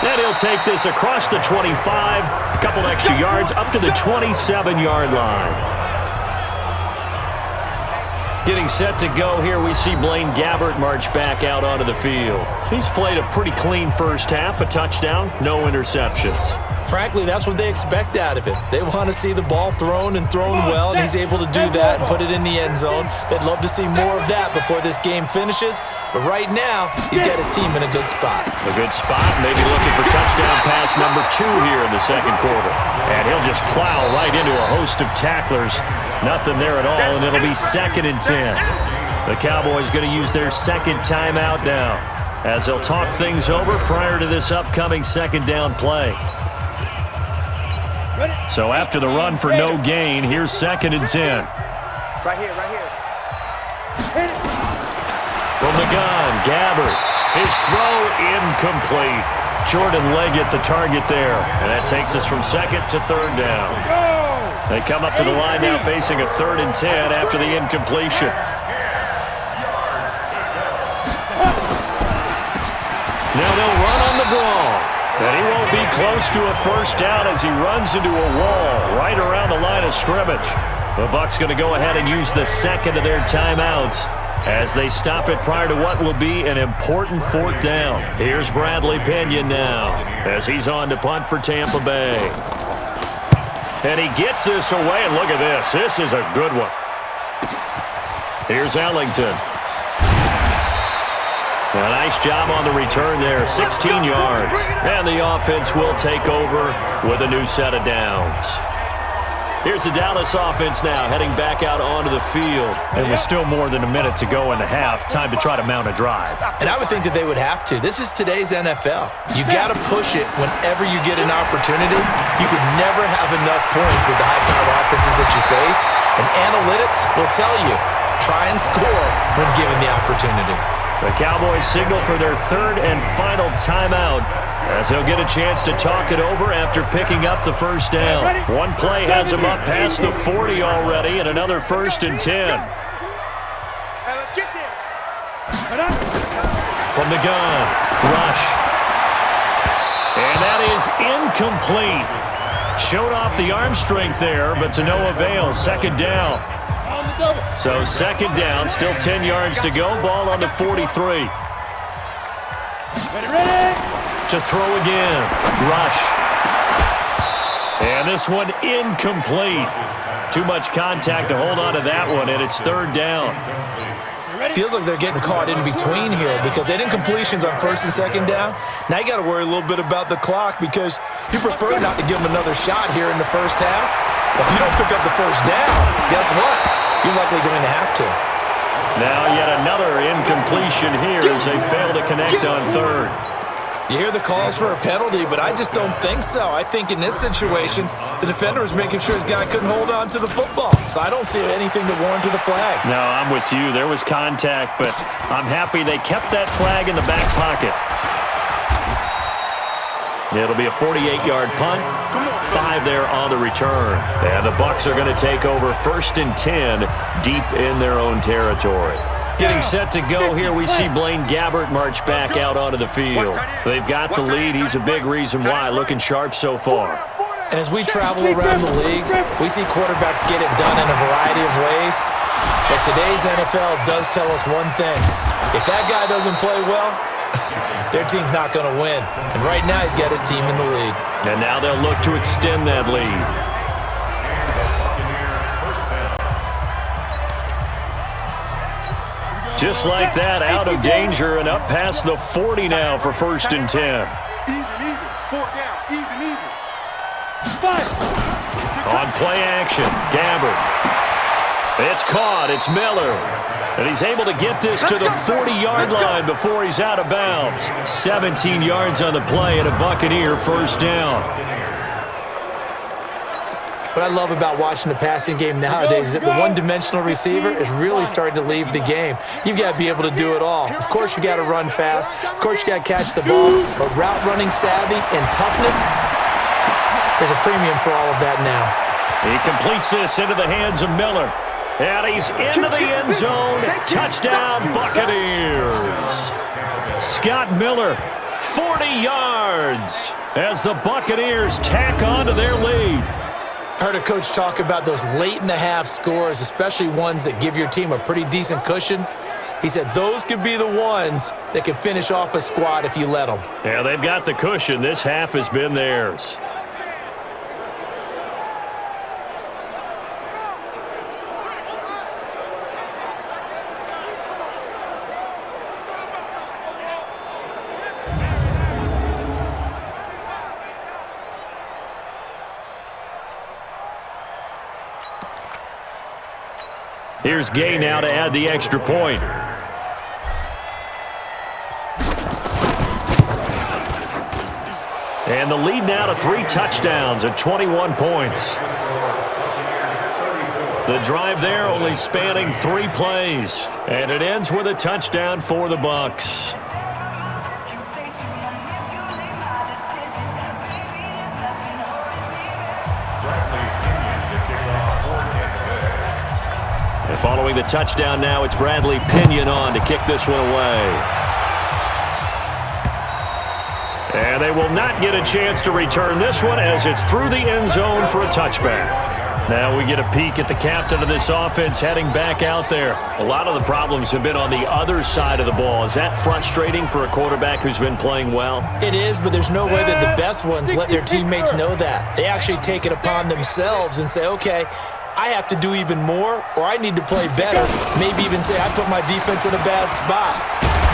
And he'll take this across the 25, a couple extra yards up to the 27-yard line. Getting set to go here, we see Blaine Gabbert march back out onto the field. He's played a pretty clean first half, a touchdown, no interceptions. Frankly, that's what they expect out of it. They want to see the ball thrown and thrown well, and he's able to do that and put it in the end zone. They'd love to see more of that before this game finishes. But right now, he's got his team in a good spot. A good spot, maybe looking for touchdown pass number 2 here in the second quarter. And he'll just plow right into a host of tacklers. Nothing there at all, and it'll be second and 10. The Cowboys going to use their second timeout now as they'll talk things over prior to this upcoming second down play. So after the run for no gain, here's second and 10. Right here. From the gun, Gabbert. His throw incomplete. Jordan Leggett the target there. And that takes us from second to third down. They come up to the line now facing a 3rd and 10 after the incompletion. Now they'll run on the draw. And he won't be close to a first down as he runs into a wall right around the line of scrimmage. The Bucs going to go ahead and use the second of their timeouts as they stop it prior to what will be an important 4th down. Here's Bradley Pinion now as he's on to punt for Tampa Bay. And he gets this away, and look at this. This is a good one. Here's Ellington. A nice job on the return there, 16 yards. And the offense will take over with a new set of downs. Here's the Dallas offense now heading back out onto the field. And with still more than a minute to go in the half, time to try to mount a drive. And I would think that they would have to. This is today's NFL. You got to push it whenever you get an opportunity. You can never have enough points with the high-powered offenses that you face. And analytics will tell you, try and score when given the opportunity. The Cowboys signal for their 3rd and final timeout as they'll get a chance to talk it over after picking up the first down. One play has them up past the 40 already and another 1st and 10. Hey, let's get there. From the gun, rush. And that is incomplete. Showed off the arm strength there, but to no avail. Second down. So second down, still 10 yards to go. Ball on the 43. To throw again. Rush. And this one incomplete. Too much contact to hold on to that one, and it's third down. Feels like they're getting caught in between here because they didn't completions on first and second down. Now you got to worry a little bit about the clock because you prefer not to give them another shot here in the first half. If you don't pick up the first down, guess what? You're likely going to have to. Now yet another incompletion here as they fail to connect on third. You hear the calls for a penalty, but I just don't think so. I think in this situation, the defender was making sure his guy couldn't hold on to the football. So I don't see anything to warrant to the flag. No, I'm with you. There was contact, but I'm happy they kept that flag in the back pocket. It'll be a 48-yard punt. 5 there on the return. And the Bucs are going to take over 1st and 10 deep in their own territory. Getting set to go here, we see Blaine Gabbert march back out onto the field. They've got the lead. He's a big reason why. Looking sharp so far. And as we travel around the league, we see quarterbacks get it done in a variety of ways. But today's NFL does tell us one thing. If that guy doesn't play well, their team's not going to win. And right now, he's got his team in the lead. And now they'll look to extend that lead. Just like that, out of danger and up past the 40 now for 1st and 10. Even. 4 down. Even. Fight. On play action, Gabbert. It's caught. It's Miller. And he's able to get this to the 40-yard line before he's out of bounds. 17 yards on the play and a Buccaneer first down. What I love about watching the passing game nowadays is that the one-dimensional receiver is really starting to leave the game. You've got to be able to do it all. Of course, you got to run fast. Of course, you got to catch the ball. But route running savvy and toughness, there's a premium for all of that now. He completes this into the hands of Miller. And he's into the end zone. Touchdown, Buccaneers. Scott Miller, 40 yards as the Buccaneers tack on to their lead. I heard a coach talk about those late-in-the-half scores, especially ones that give your team a pretty decent cushion. He said those could be the ones that can finish off a squad if you let them. Yeah, they've got the cushion. This half has been theirs. Here's Gay now to add the extra point. And the lead now to 3 touchdowns at 21 points. The drive there only spanning 3 plays. And it ends with a touchdown for the Bucs. Following the touchdown now, it's Bradley Pinion on to kick this one away. And they will not get a chance to return this one as it's through the end zone for a touchback. Now we get a peek at the captain of this offense heading back out there. A lot of the problems have been on the other side of the ball. Is that frustrating for a quarterback who's been playing well? It is, but there's no way that the best ones let their teammates know that. They actually take it upon themselves and say, okay, I have to do even more, or I need to play better. Maybe even say I put my defense in a bad spot.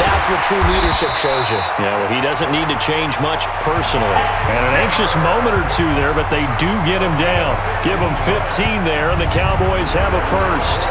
That's what true leadership shows you. Yeah, well, he doesn't need to change much personally. And an anxious moment or two there, but they do get him down. Give him 15 there, and the Cowboys have a first.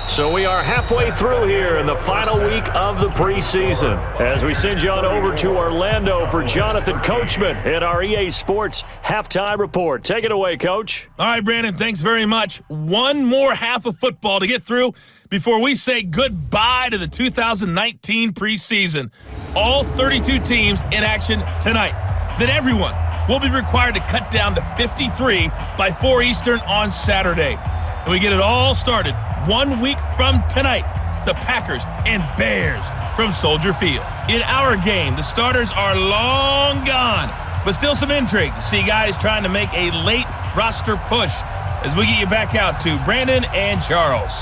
So we are halfway through here in the final week of the preseason as we send you on over to Orlando for Jonathan Coachman at our EA Sports Halftime Report. Take it away, Coach. All right, Brandon, thanks very much. One more half of football to get through before we say goodbye to the 2019 preseason. All 32 teams in action tonight. Then everyone will be required to cut down to 53 by 4 Eastern on Saturday. And we get it all started 1 week from tonight the Packers and Bears from Soldier Field. In our game, the starters are long gone, but still some intrigue to see guys trying to make a late roster push as we get you back out to Brandon and Charles.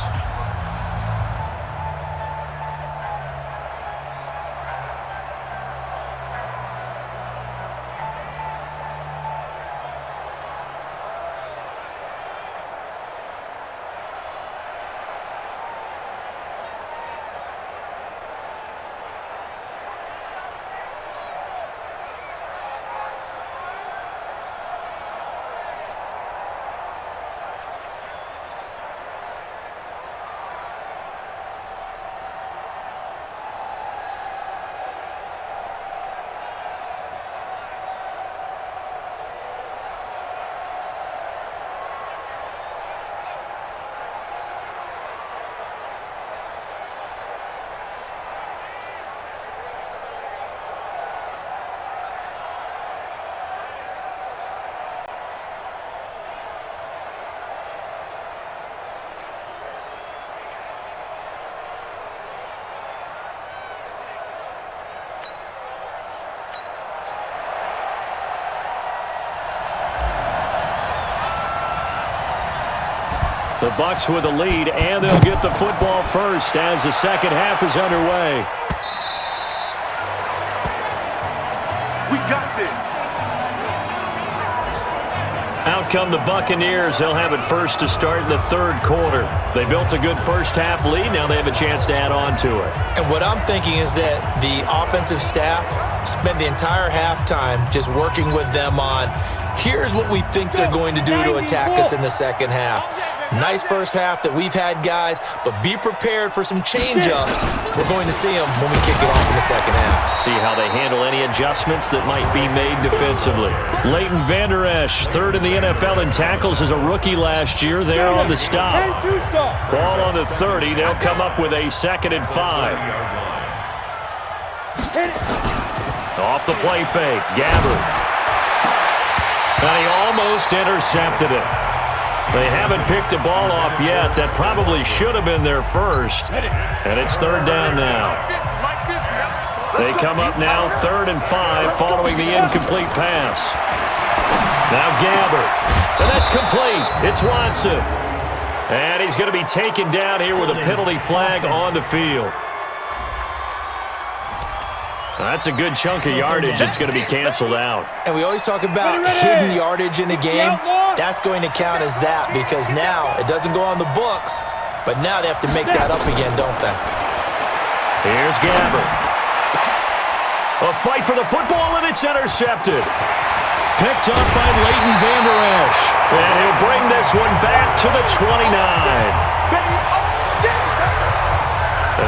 The Bucs with a lead, and they'll get the football first as the second half is underway. We got this. Out come the Buccaneers. They'll have it first to start in the third quarter. They built a good first half lead. Now they have a chance to add on to it. And what I'm thinking is that the offensive staff spent the entire halftime just working with them on, here's what we think they're going to do to attack us in the second half. Nice first half that we've had, guys, but be prepared for some change-ups. We're going to see them when we kick it off in the second half. See how they handle any adjustments that might be made defensively. Leighton Vander Esch, third in the NFL in tackles as a rookie last year. They're on the stop. Ball on the 30. They'll come up with a 2nd and 5. Off the play fake. Gabbard. And he almost intercepted it. They haven't picked a ball off yet. That probably should have been their first. And it's 3rd down now. They come up now 3rd and 5 following the incomplete pass. Now Gabbard. And that's complete. It's Watson. And he's going to be taken down here with a penalty flag on the field. That's a good chunk of yardage. It's going to be canceled out. And we always talk about hidden yardage in a game. That's going to count as that because now it doesn't go on the books, but now they have to make that up again, don't they? Here's Gabbard. A fight for the football, and it's intercepted. Picked up by Leighton Vander Esch. And he'll bring this one back to the 29.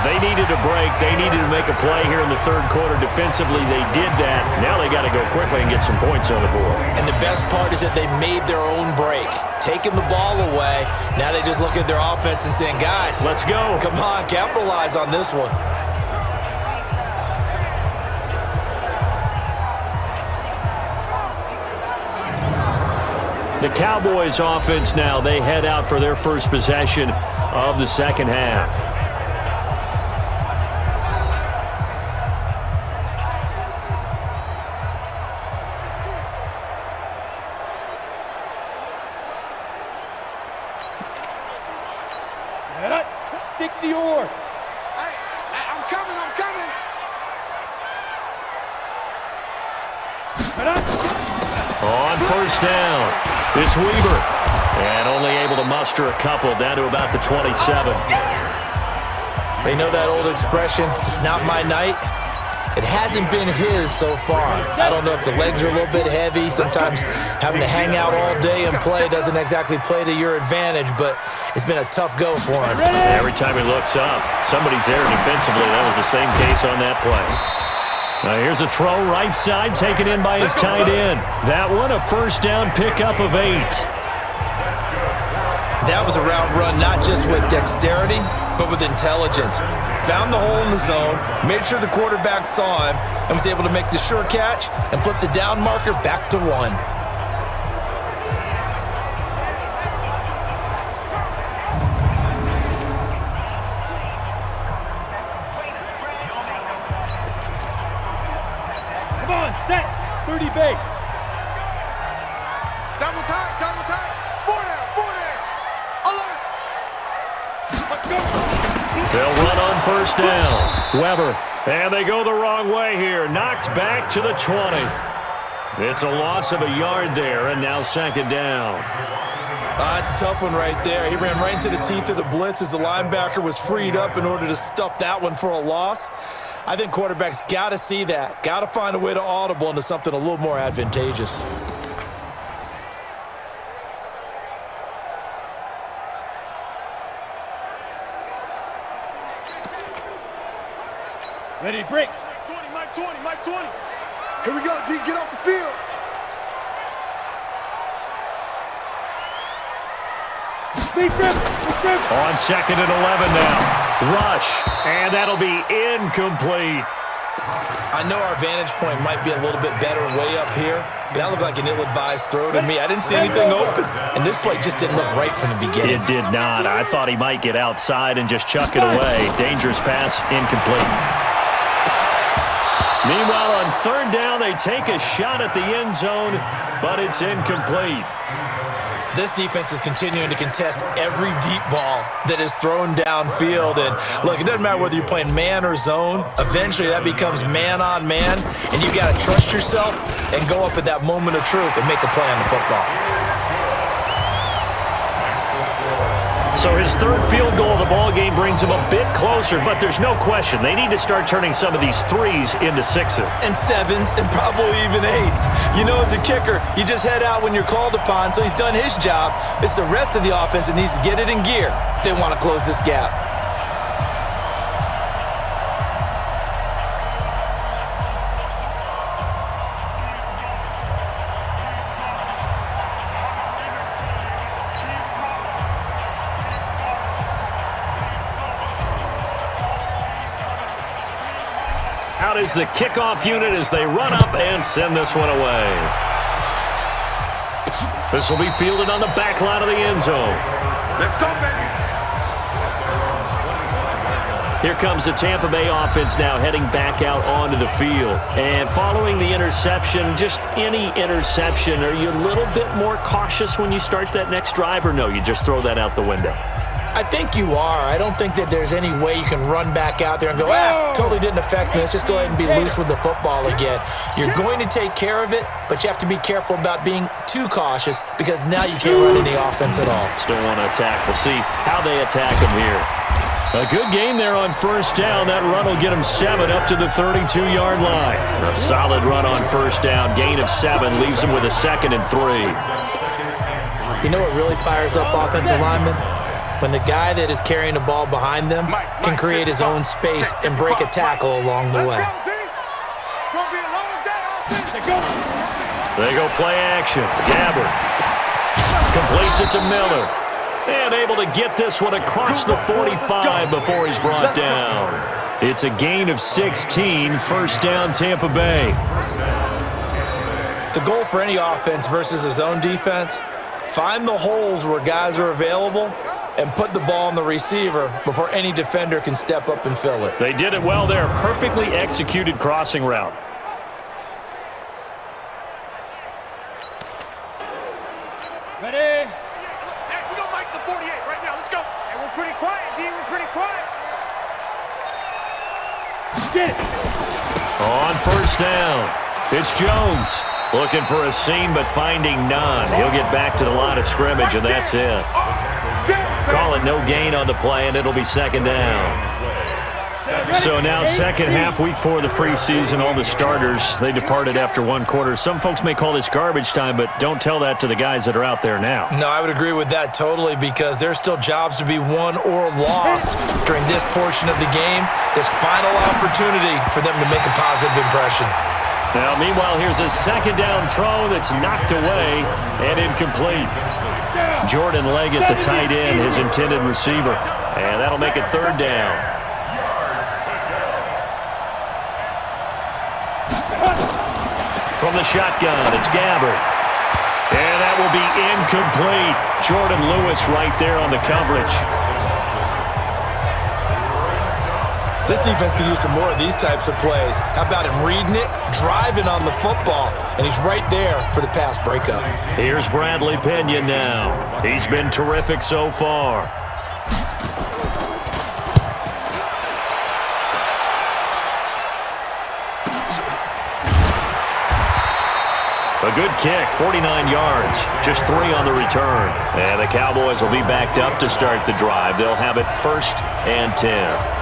They needed a break. They needed to make a play here in the third quarter defensively. They did that. Now they got to go quickly and get some points on the board. And the best part is that they made their own break. Taking the ball away. Now they just look at their offense and saying, guys, let's go. Come on, capitalize on this one. The Cowboys offense now, they head out for their first possession of the second half. On first down, it's Weaver. And only able to muster a couple down to about the 27. They know that old expression, it's not my night. It hasn't been his so far. I don't know if the legs are a little bit heavy. Sometimes having to hang out all day and play doesn't exactly play to your advantage, but it's been a tough go for him. Every time he looks up, somebody's there defensively. That was the same case on that play. Now here's a throw right side taken in by his tight end. That one a first down pickup of 8. That was a route run not just with dexterity, but with intelligence. Found the hole in the zone, made sure the quarterback saw him, and was able to make the sure catch and flip the down marker back to 1. 30 base. Double time, double time. 4 down, 4 down. 11. Let's go. They'll run on first down. Weber, and they go the wrong way here. Knocked back to the 20. It's a loss of a yard there, and now second down. It's a tough one right there. He ran right into the teeth of the blitz as the linebacker was freed up in order to stuff that one for a loss. I think quarterbacks got to see that. Got to find a way to audible into something a little more advantageous. Ready to break. Mike 20, Mike 20, Mike 20. Here we go, D. Get off the field. On second and 11 now. Rush, and that'll be incomplete. I know our vantage point might be a little bit better way up here, but that looked like an ill-advised throw to me. I didn't see anything open, and this play just didn't look right from the beginning. It did not. I thought he might get outside and just chuck it away. Dangerous pass, incomplete. Meanwhile, on third down, they take a shot at the end zone, but it's incomplete. This defense is continuing to contest every deep ball that is thrown downfield. And look, it doesn't matter whether you're playing man or zone. Eventually, that becomes man on man, and you got to trust yourself and go up at that moment of truth and make a play on the football. So his third field goal of the ball game brings him a bit closer, but there's no question they need to start turning some of these threes into sixes. And sevens and probably even eights. You know, as a kicker, you just head out when you're called upon, so he's done his job. It's the rest of the offense that needs to get it in gear if they want to close this gap. Out is the kickoff unit as they run up and send this one away. This will be fielded on the back line of the end zone. Let's go, baby. Here comes the Tampa Bay offense now heading back out onto the field. And following the interception, just any interception, are you a little bit more cautious when you start that next drive, or no, you just throw that out the window? I think you are. I don't think that there's any way you can run back out there and go, totally didn't affect me. Let's just go ahead and be loose with the football again. You're going to take care of it, but you have to be careful about being too cautious because now you can't run any offense at all. Still want to attack. We'll see how they attack him here. A good game there on first down. That run will get him 7 up to the 32-yard line. A solid run on first down. Gain of 7 leaves him with a 2nd and 3. You know what really fires up offensive linemen? When the guy that is carrying the ball behind them can create his own space and break a tackle along the way. They go play action. Gabbard completes it to Miller. And able to get this one across the 45 before he's brought down. It's a gain of 16, first down Tampa Bay. The goal for any offense versus a zone defense, find the holes where guys are available and put the ball on the receiver before any defender can step up and fill it. They did it well there. Perfectly executed crossing route. Ready? Hey, we gonna make the 48 right now. Let's go. Hey, we're pretty quiet, D. We're pretty quiet. Get it. On first down, it's Jones. Looking for a seam, but finding none. He'll get back to the line of scrimmage, and that's it. Call it no gain on the play, and it'll be second down. So now second half, week 4 of the preseason, all the starters, they departed after one quarter. Some folks may call this garbage time, but don't tell that to the guys that are out there now. No, I would agree with that totally because there's still jobs to be won or lost during this portion of the game, this final opportunity for them to make a positive impression. Now, meanwhile, here's a second down throw that's knocked away and incomplete. Jordan Leggett, the tight end, his intended receiver. And that'll make it third down. From the shotgun, it's Gabbard. And that will be incomplete. Jordan Lewis right there on the coverage. This defense could use some more of these types of plays. How about him reading it, driving on the football, and he's right there for the pass breakup. Here's Bradley Pinion now. He's been terrific so far. A good kick, 49 yards, just 3 on the return. And the Cowboys will be backed up to start the drive. They'll have it 1st and 10.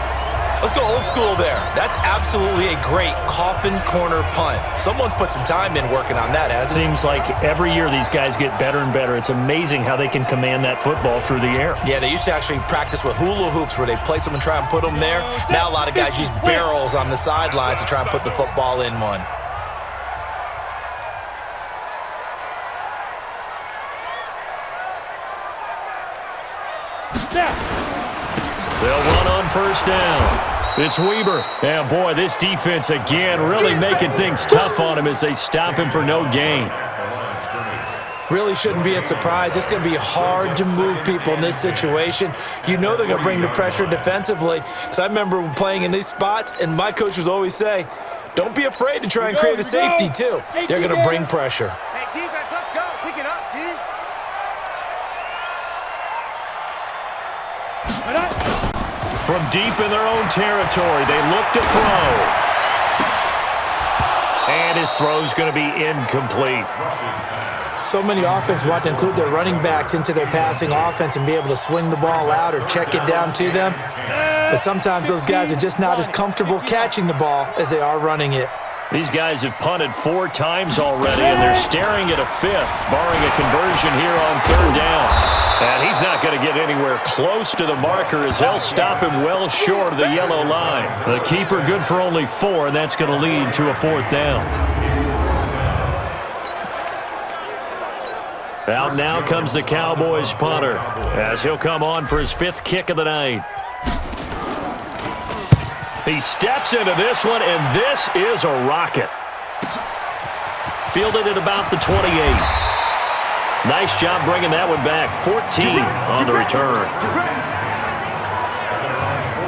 Let's go old school there. That's absolutely a great coffin corner punt. Someone's put some time in working on that, hasn't it? Seems like every year these guys get better and better. It's amazing how they can command that football through the air. Yeah, they used to actually practice with hula hoops where they place them and try and put them there. Now a lot of guys use barrels on the sidelines to try and put the football in one. They'll run on 1st down. It's Weber. And, boy, this defense again really making things tough on him as they stop him for no gain. Really shouldn't be a surprise. It's going to be hard to move people in this situation. You know they're going to bring the pressure defensively. Because I remember playing in these spots, and my coach would always say, don't be afraid to try and create a safety, too. They're going to bring pressure. Hey, defense, let's go. Pick it up, D. From deep in their own territory, they look to throw. And his throw's going to be incomplete. So many offenses want to include their running backs into their passing offense and be able to swing the ball out or check it down to them. But sometimes those guys are just not as comfortable catching the ball as they are running it. These guys have punted 4 times already, and they're staring at a 5th, barring a conversion here on 3rd down. And he's not going to get anywhere close to the marker as they'll stop him well short of the yellow line. The keeper good for only 4, and that's going to lead to a 4th down. Out now comes the Cowboys punter as he'll come on for his 5th kick of the night. He steps into this one, and this is a rocket. Fielded at about the 28. Nice job bringing that one back. 14 on the return.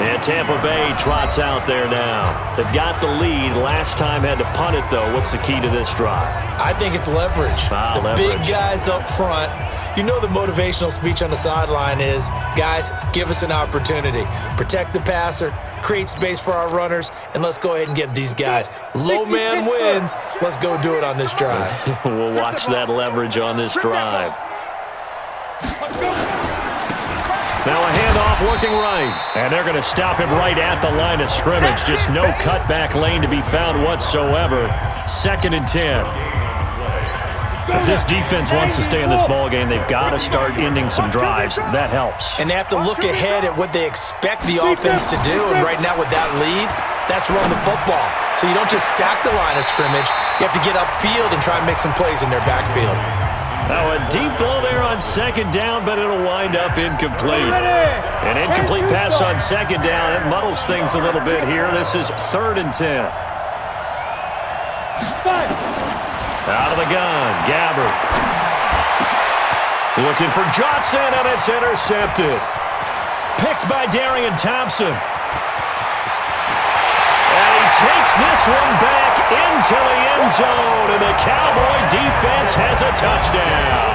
And Tampa Bay trots out there now. They've got the lead. Last time had to punt it, though. What's the key to this drive? I think it's leverage. Big guys up front. You know the motivational speech on the sideline is, guys, give us an opportunity. Protect the passer, create space for our runners, and let's go ahead and give these guys. Low man wins. Let's go do it on this drive. We'll watch that leverage on this drive. Now a handoff looking right. And they're going to stop him right at the line of scrimmage. Just no cutback lane to be found whatsoever. 2nd and 10. If this defense wants to stay in this ballgame, they've got to start ending some drives. That helps. And they have to look ahead at what they expect the offense to do. And right now with that lead, that's run the football. So you don't just stack the line of scrimmage. You have to get upfield and try and make some plays in their backfield. Now a deep ball there on 2nd down, but it'll wind up incomplete. An incomplete pass on 2nd down. It muddles things a little bit here. This is 3rd and 10. Out of the gun, Gabbert. Looking for Johnson, and it's intercepted. Picked by Darian Thompson. And he takes this one back into the end zone, and the Cowboy defense has a touchdown.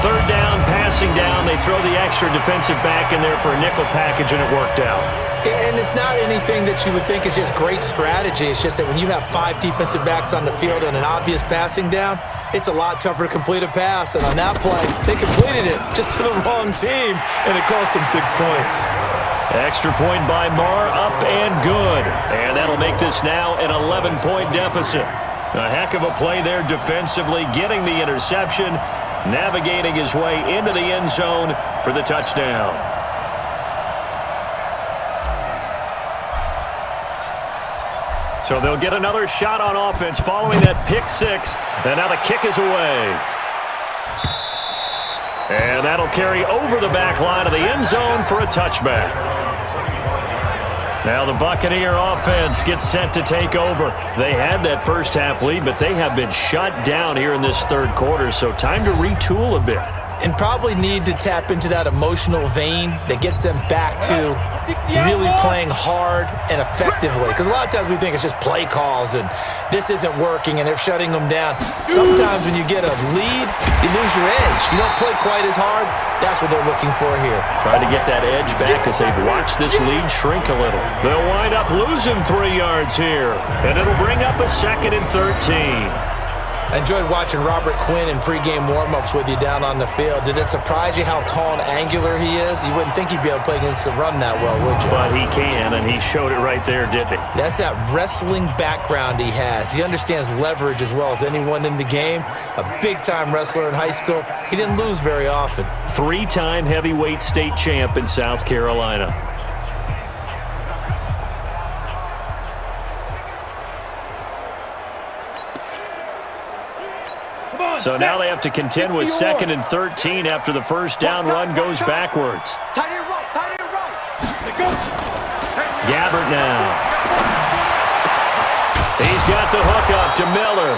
3rd down, passing down. They throw the extra defensive back in there for a nickel package, and it worked out. And it's not anything that you would think is just great strategy. It's just that when you have 5 defensive backs on the field and an obvious passing down, it's a lot tougher to complete a pass. And on that play, they completed it just to the wrong team, and it cost them 6 points. Extra point by Marr, up and good. And that'll make this now an 11-point deficit. A heck of a play there defensively, getting the interception, navigating his way into the end zone for the touchdown. So they'll get another shot on offense following that pick 6, and now the kick is away. And that'll carry over the back line of the end zone for a touchback. Now the Buccaneer offense gets set to take over. They had that first half lead, but they have been shut down here in this 3rd quarter, so time to retool a bit. and probably need to tap into that emotional vein that gets them back to really playing hard and effectively. Because a lot of times we think it's just play calls and this isn't working and they're shutting them down. Sometimes when you get a lead, you lose your edge. You don't play quite as hard. That's what they're looking for here. Trying to get that edge back as they've watched this lead shrink a little. They'll wind up losing 3 yards here, and it'll bring up a 2nd and 13. I enjoyed watching Robert Quinn in pregame warm-ups with you down on the field. Did it surprise you how tall and angular he is? You wouldn't think he'd be able to play against the run that well, would you? But he can, and he showed it right there, didn't he? That's that wrestling background he has. He understands leverage as well as anyone in the game. A big-time wrestler in high school. He didn't lose very often. 3-time heavyweight state champ in South Carolina. So now they have to contend with 2nd and 13 after the first down run goes backwards. Tight end right, tight end right. Gabbert now. He's got the hook up to Miller.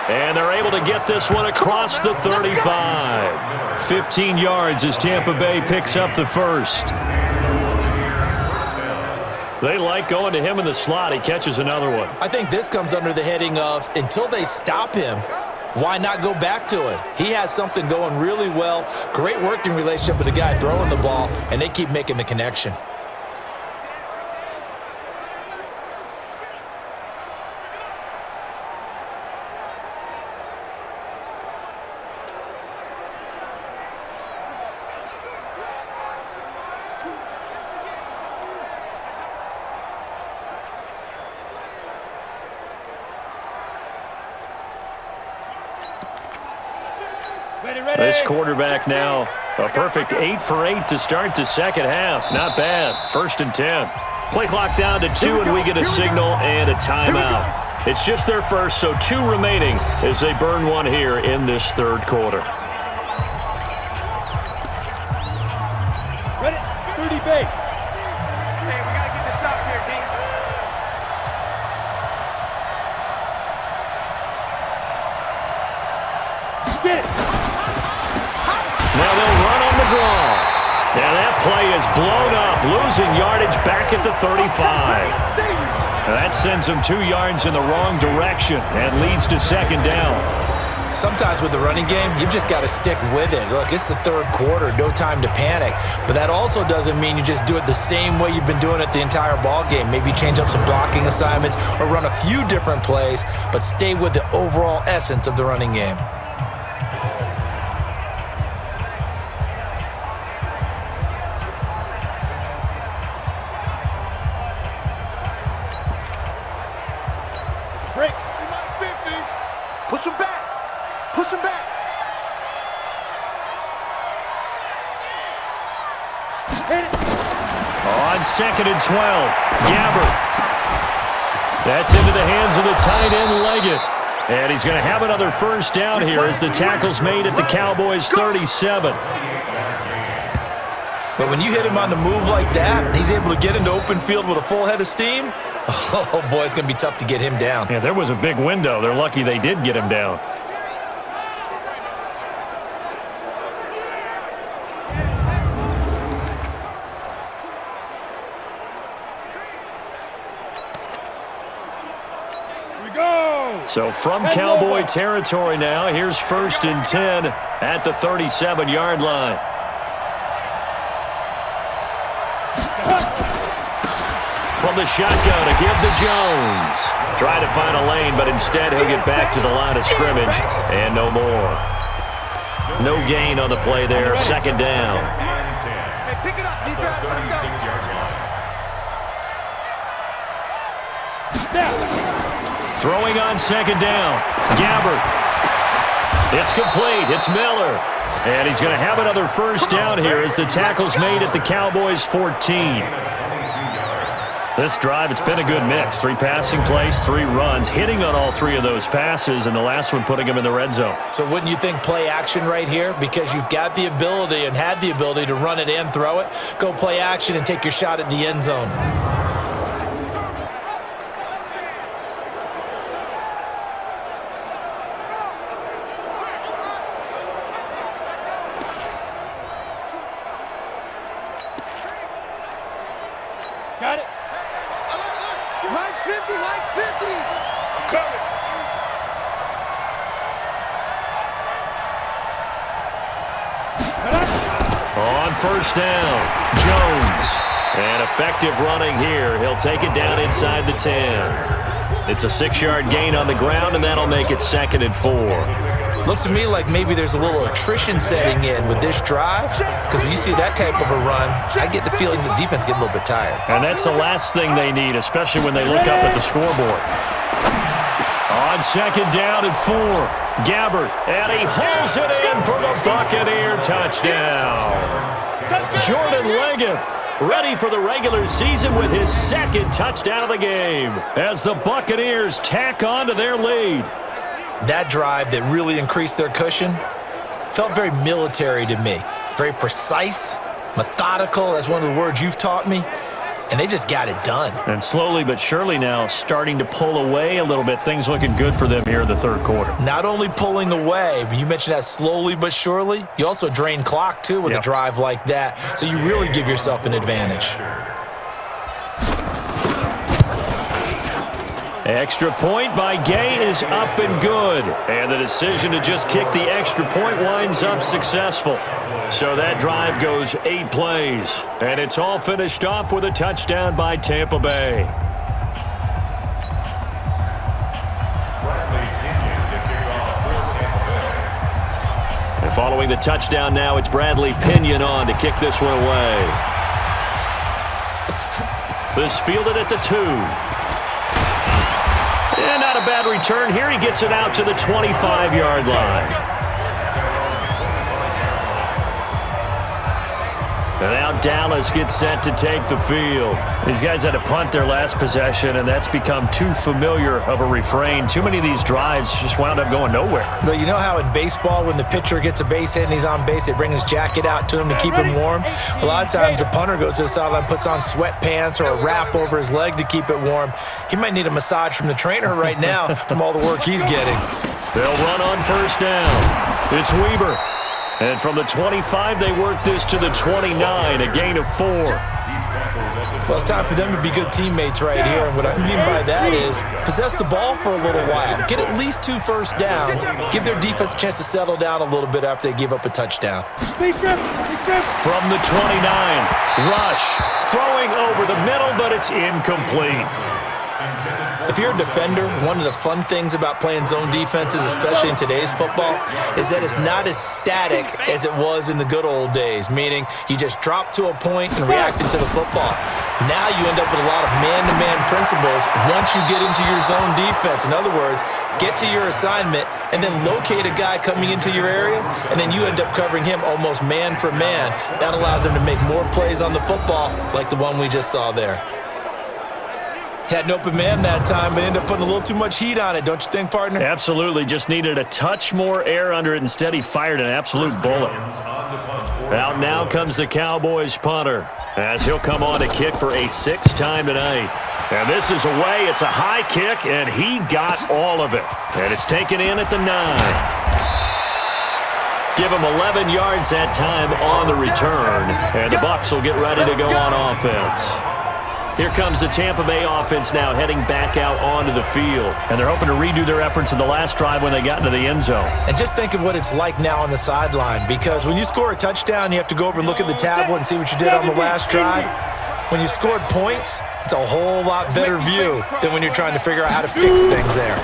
And they're able to get this one across the 35. 15 yards as Tampa Bay picks up the first. They like going to him in the slot. He catches another one. I think this comes under the heading of until they stop him, why not go back to it? He has something going really well. Great working relationship with the guy throwing the ball, and they keep making the connection. This quarterback now, a perfect 8 for 8 to start the second half. Not bad. 1st and 10. Play clock down to 2, and we get a signal and a timeout. It's just their first, so 2 remaining as they burn one here in this third quarter. Ready? 30 base. Hey, we got to get this stop here, team. Get it. Now they'll run on the draw. And that play is blown up, losing yardage back at the 35. That sends them 2 yards in the wrong direction and leads to 2nd down. Sometimes with the running game, you've just got to stick with it. Look, it's the third quarter, no time to panic. But that also doesn't mean you just do it the same way you've been doing it the entire ball game. Maybe change up some blocking assignments or run a few different plays, but stay with the overall essence of the running game. Break. Push him back. Push him back. Hit it. On 2nd and 12, Gabbert. That's into the hands of the tight end, Leggett. And he's going to have another first down here as the tackle's made at the Cowboys' 37. But when you hit him on the move like that, and he's able to get into open field with a full head of steam, oh boy, it's going to be tough to get him down. Yeah, there was a big window. They're lucky they did get him down. So from Cowboy territory now, here's 1st and 10 at the 37-yard line. From the shotgun to give to Jones. Trying to find a lane, but instead he'll get back to the line of scrimmage and no more. No gain on the play there, 2nd down. Hey, pick it up, defense. Let's go. Throwing on 2nd down, Gabbert. It's complete. It's Miller. And he's going to have another first down here as the tackle's made at the Cowboys' 14. This drive, it's been a good mix. 3 passing plays, 3 runs, hitting on all 3 of those passes, and the last one putting him in the red zone. So wouldn't you think play action right here? Because you've got the ability and had the ability to run it and throw it. Go play action and take your shot at the end zone. On first down, Jones. And effective running here. He'll take it down inside the 10. It's a 6-yard gain on the ground, and that'll make it 2nd and 4. Looks to me like maybe there's a little attrition setting in with this drive, because when you see that type of a run, I get the feeling the defense getting a little bit tired. And that's the last thing they need, especially when they look up at the scoreboard. On 2nd down and 4, Gabbert, and he hauls it in for the Buccaneer touchdown. Jordan Leggett ready for the regular season with his 2nd touchdown of the game as the Buccaneers tack on to their lead. That drive that really increased their cushion felt very military to me. Very precise, methodical. That's one of the words you've taught me. And they just got it done. And slowly but surely now starting to pull away a little bit. Things looking good for them here in the 3rd quarter. Not only pulling away, but you mentioned that slowly but surely. You also drain clock, too, with a drive like that. So you really give yourself an advantage. Extra point by Gay is up and good. And the decision to just kick the extra point winds up successful. So that drive goes 8 plays. And it's all finished off with a touchdown by Tampa Bay. And following the touchdown now, it's Bradley Pinion on to kick this one away. This fielded at the 2. And not a bad return here. He gets it out to the 25-yard line. And now Dallas gets set to take the field. These guys had to punt their last possession, and that's become too familiar of a refrain. Too many of these drives just wound up going nowhere. But you know how in baseball, when the pitcher gets a base hit and he's on base, they bring his jacket out to him to keep him warm? A lot of times the punter goes to the sideline, puts on sweatpants or a wrap over his leg to keep it warm. He might need a massage from the trainer right now from all the work he's getting. They'll run on first down. It's Weber. And from the 25, they work this to the 29, a gain of 4. Well, it's time for them to be good teammates right here. And what I mean by that is possess the ball for a little while. Get at least 2 first downs. Give their defense a chance to settle down a little bit after they give up a touchdown. From the 29, Rush throwing over the middle, but it's incomplete. If you're a defender, one of the fun things about playing zone defenses, especially in today's football, is that it's not as static as it was in the good old days, meaning you just drop to a point and react to the football. Now you end up with a lot of man-to-man principles once you get into your zone defense. In other words, get to your assignment and then locate a guy coming into your area, and then you end up covering him almost man for man. That allows him to make more plays on the football like the one we just saw there. Had an open man that time, but ended up putting a little too much heat on it, don't you think, partner? Absolutely. Just needed a touch more air under it. Instead, he fired an absolute bullet. Out now comes the Cowboys punter, as he'll come on to kick for a 6th time tonight. And this is away. It's a high kick, and he got all of it. And it's taken in at the 9. Give him 11 yards that time on the return. And the Bucs will get ready to go on offense. Here comes the Tampa Bay offense now heading back out onto the field. And they're hoping to redo their efforts in the last drive when they got into the end zone. And just think of what it's like now on the sideline, because when you score a touchdown, you have to go over and look at the tablet and see what you did on the last drive. When you scored points, it's a whole lot better view than when you're trying to figure out how to fix things there.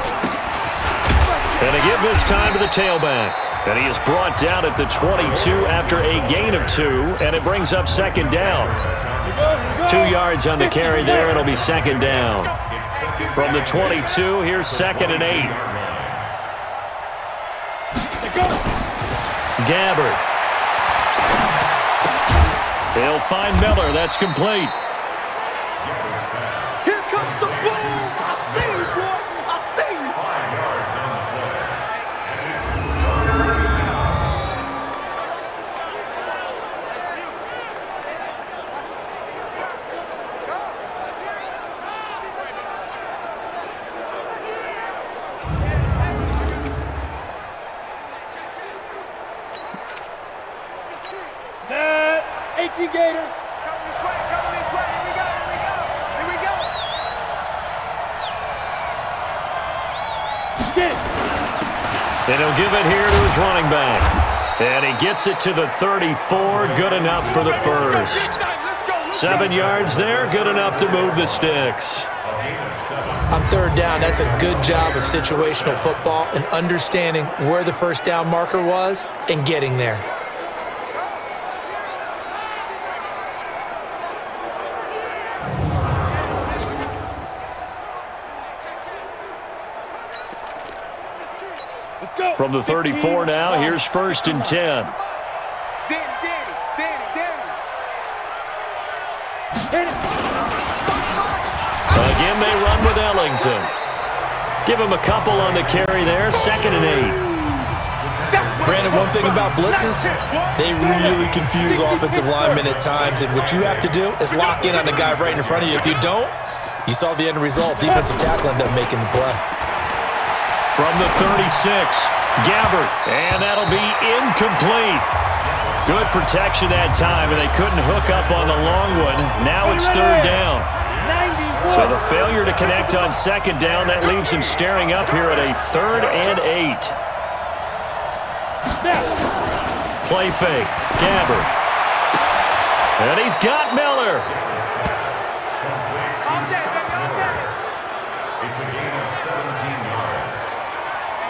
And they give this time to the tailback. And he is brought down at the 22 after a gain of 2, and it brings up 2nd down. 2 yards on the carry there. It'll be 2nd down. From the 22, here's 2nd and 8. Gabbert. He'll find Miller. That's complete. Here comes the ball. I see you, boy. I see you. 5 yards on the play. Set. 18 Gator. Come this way. Come this way. Here we go. Here we go. Here we go. And he'll give it here to his running back. And he gets it to the 34. Good enough for the first. 7 yards there. Good enough to move the sticks. On third down, that's a good job of situational football and understanding where the first down marker was and getting there. From the 34 now, here's 1st and 10. Again, they run with Ellington. Give him a couple on the carry there. 2nd and 8. Brandon, one thing about blitzes, they really confuse offensive linemen at times, and what you have to do is lock in on the guy right in front of you. If you don't, you saw the end result. Defensive tackle ended up making the play. From the 36, Gabbert, and that'll be incomplete. Good protection that time, and they couldn't hook up on the long one. Now it's 3rd down. So the failure to connect on 2nd down, that leaves him staring up here at a 3rd and 8. Play fake, Gabbert. And he's got Miller. It's a gain of 17 yards.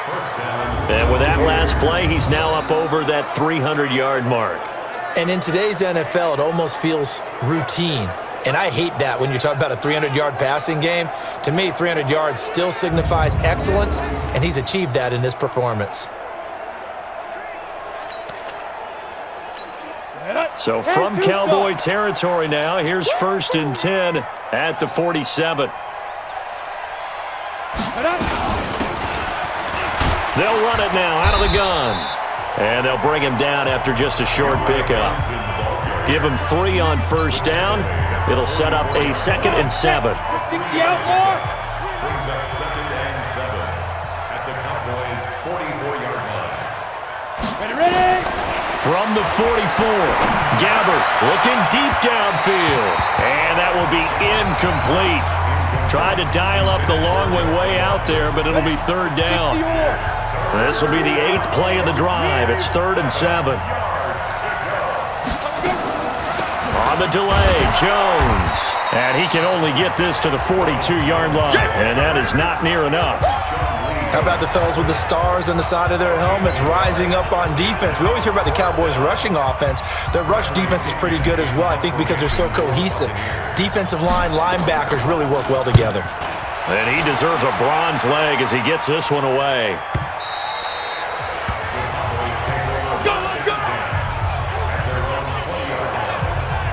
First down. And with that last play, he's now up over that 300-yard mark. And in today's NFL, it almost feels routine. And I hate that when you talk about a 300-yard passing game. To me, 300 yards still signifies excellence, and he's achieved that in this performance. So from Cowboy territory now, here's 1st and 10 at the 47. They'll run it now out of the gun. And they'll bring him down after just a short pickup. Give him 3 on 1st down. It'll set up a 2nd and 7. Brings up 2nd and 7 at the Cowboys' 44-yard line. Ready? From the 44, Gabbert looking deep downfield. And that will be incomplete. Tried to dial up the long one way out there, but it'll be 3rd down. This will be the 8th play of the drive. It's 3rd and 7. On the delay, Jones. And he can only get this to the 42-yard line. And that is not near enough. How about the fellas with the stars on the side of their helmets rising up on defense? We always hear about the Cowboys' rushing offense. Their rush defense is pretty good as well, I think, because they're so cohesive. Defensive line, linebackers really work well together. And he deserves a bronze leg as he gets this one away.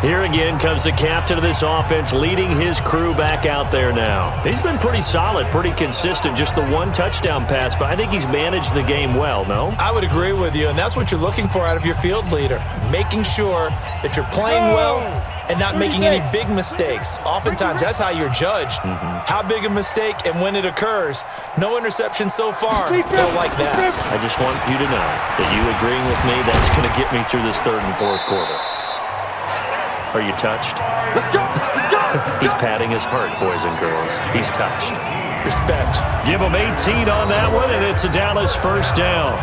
Here again comes the captain of this offense, leading his crew back out there now. He's been pretty solid, pretty consistent, just the 1 touchdown pass, but I think he's managed the game well, no? I would agree with you, and that's what you're looking for out of your field leader, making sure that you're playing well and not making any big mistakes. Oftentimes, that's how you're judged. How big a mistake and when it occurs. No interception so far. Don't like that. I just want you to know that you agreeing with me, that's going to get me through this 3rd and 4th quarter. Are you touched? He's patting his heart, boys and girls. He's touched. Respect. Give him 18 on that one, and it's a Dallas 1st down.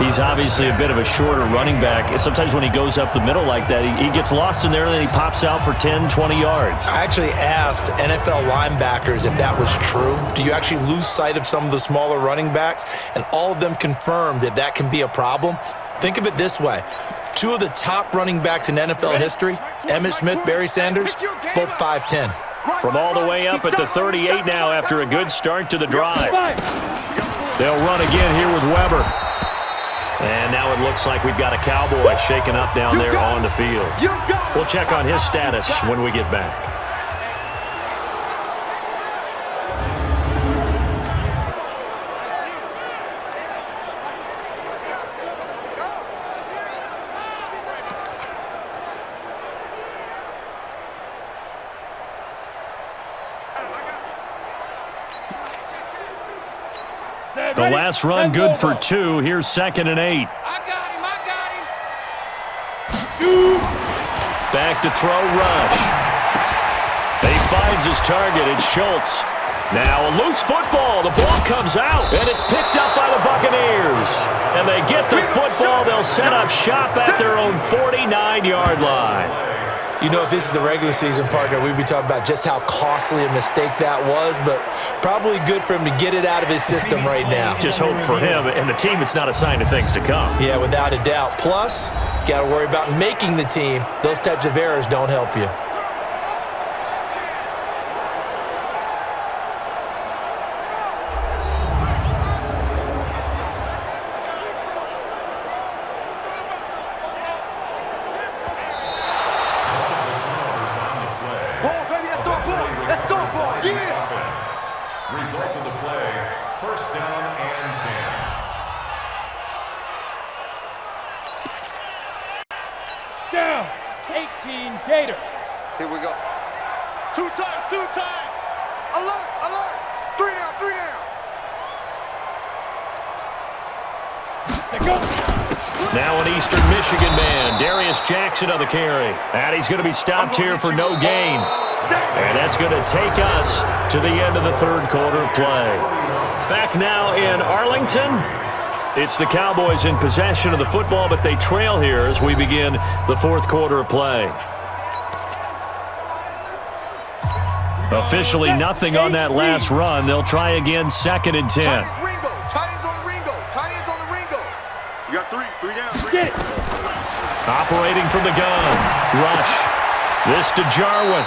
He's obviously a bit of a shorter running back. Sometimes when he goes up the middle like that, he gets lost in there, and then he pops out for 10, 20 yards. I actually asked NFL linebackers if that was true. Do you actually lose sight of some of the smaller running backs? And all of them confirmed that that can be a problem. Think of it this way. 2 of the top running backs in NFL history, Emmitt Smith, Barry Sanders, both 5'10". From all the way up at the 38 now after a good start to the drive. They'll run again here with Weber. And now it looks like we've got a Cowboy shaken up down there on the field. We'll check on his status when we get back. The last run good for 2. Here's 2nd and 8. I got him. Back to throw, rush. He finds his target. It's Schultz. Now a loose football. The ball comes out, and it's picked up by the Buccaneers. And they get the football set up shop at their own 49-yard line. You know, if this is the regular season, partner, we'd be talking about just how costly a mistake that was, but probably good for him to get it out of his system right now. Just hope for him and the team it's not a sign of things to come. Yeah, without a doubt. Plus, got to worry about making the team. Those types of errors don't help you. Result of the play, first down and 10. Down. 18 Gator. Here we go. Two times. Alert. 3 down. Go. Now an Eastern Michigan man, Darius Jackson on the carry. And he's going to be stopped here for no gain. And that's going to take us to the end of the third quarter of play. Back now in Arlington. It's the Cowboys in possession of the football, but they trail here as we begin the fourth quarter of play. Officially nothing on that last run. They'll try again, 2nd and 10. Tight ends on the Ringo. You got 3 down. Get it. Operating from the gun. Rush. This to Jarwin.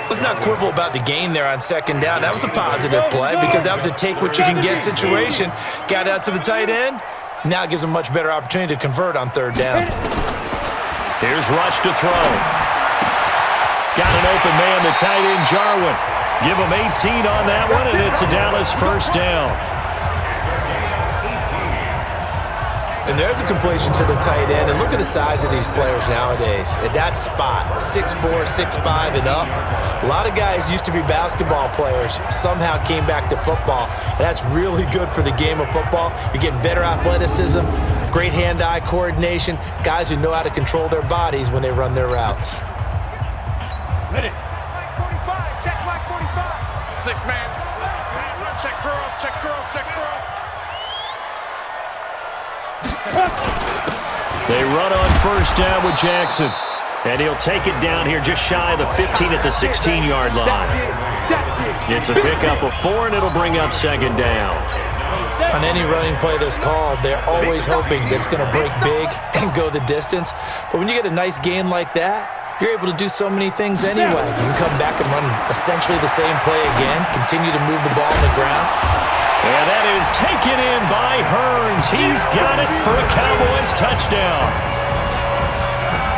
Let's not quibble about the gain there on 2nd down. That was a positive play because that was a take-what-you-can-get situation. Got out to the tight end. Now it gives him a much better opportunity to convert on 3rd down. Here's Rush to throw. Got an open man, the tight end, Jarwin. Give him 18 on that one, and it's a Dallas first down. And there's a completion to the tight end. And look at the size of these players nowadays. At that spot, 6'4", 6'5", and up. A lot of guys used to be basketball players, somehow came back to football. And that's really good for the game of football. You're getting better athleticism, great hand-eye coordination, guys who know how to control their bodies when they run their routes. Hit it. 45, check flag 45. 6-man. Check curls. They run on first down with Jackson. And he'll take it down here just shy of the 15 at the 16-yard line. It's a pickup of 4, and it'll bring up 2nd down. On any running play that's called, they're always hoping that it's going to break big and go the distance. But when you get a nice gain like that, you're able to do so many things anyway. You can come back and run essentially the same play again, continue to move the ball on the ground. And that is taken in by Hearns. He's got it for a Cowboys touchdown.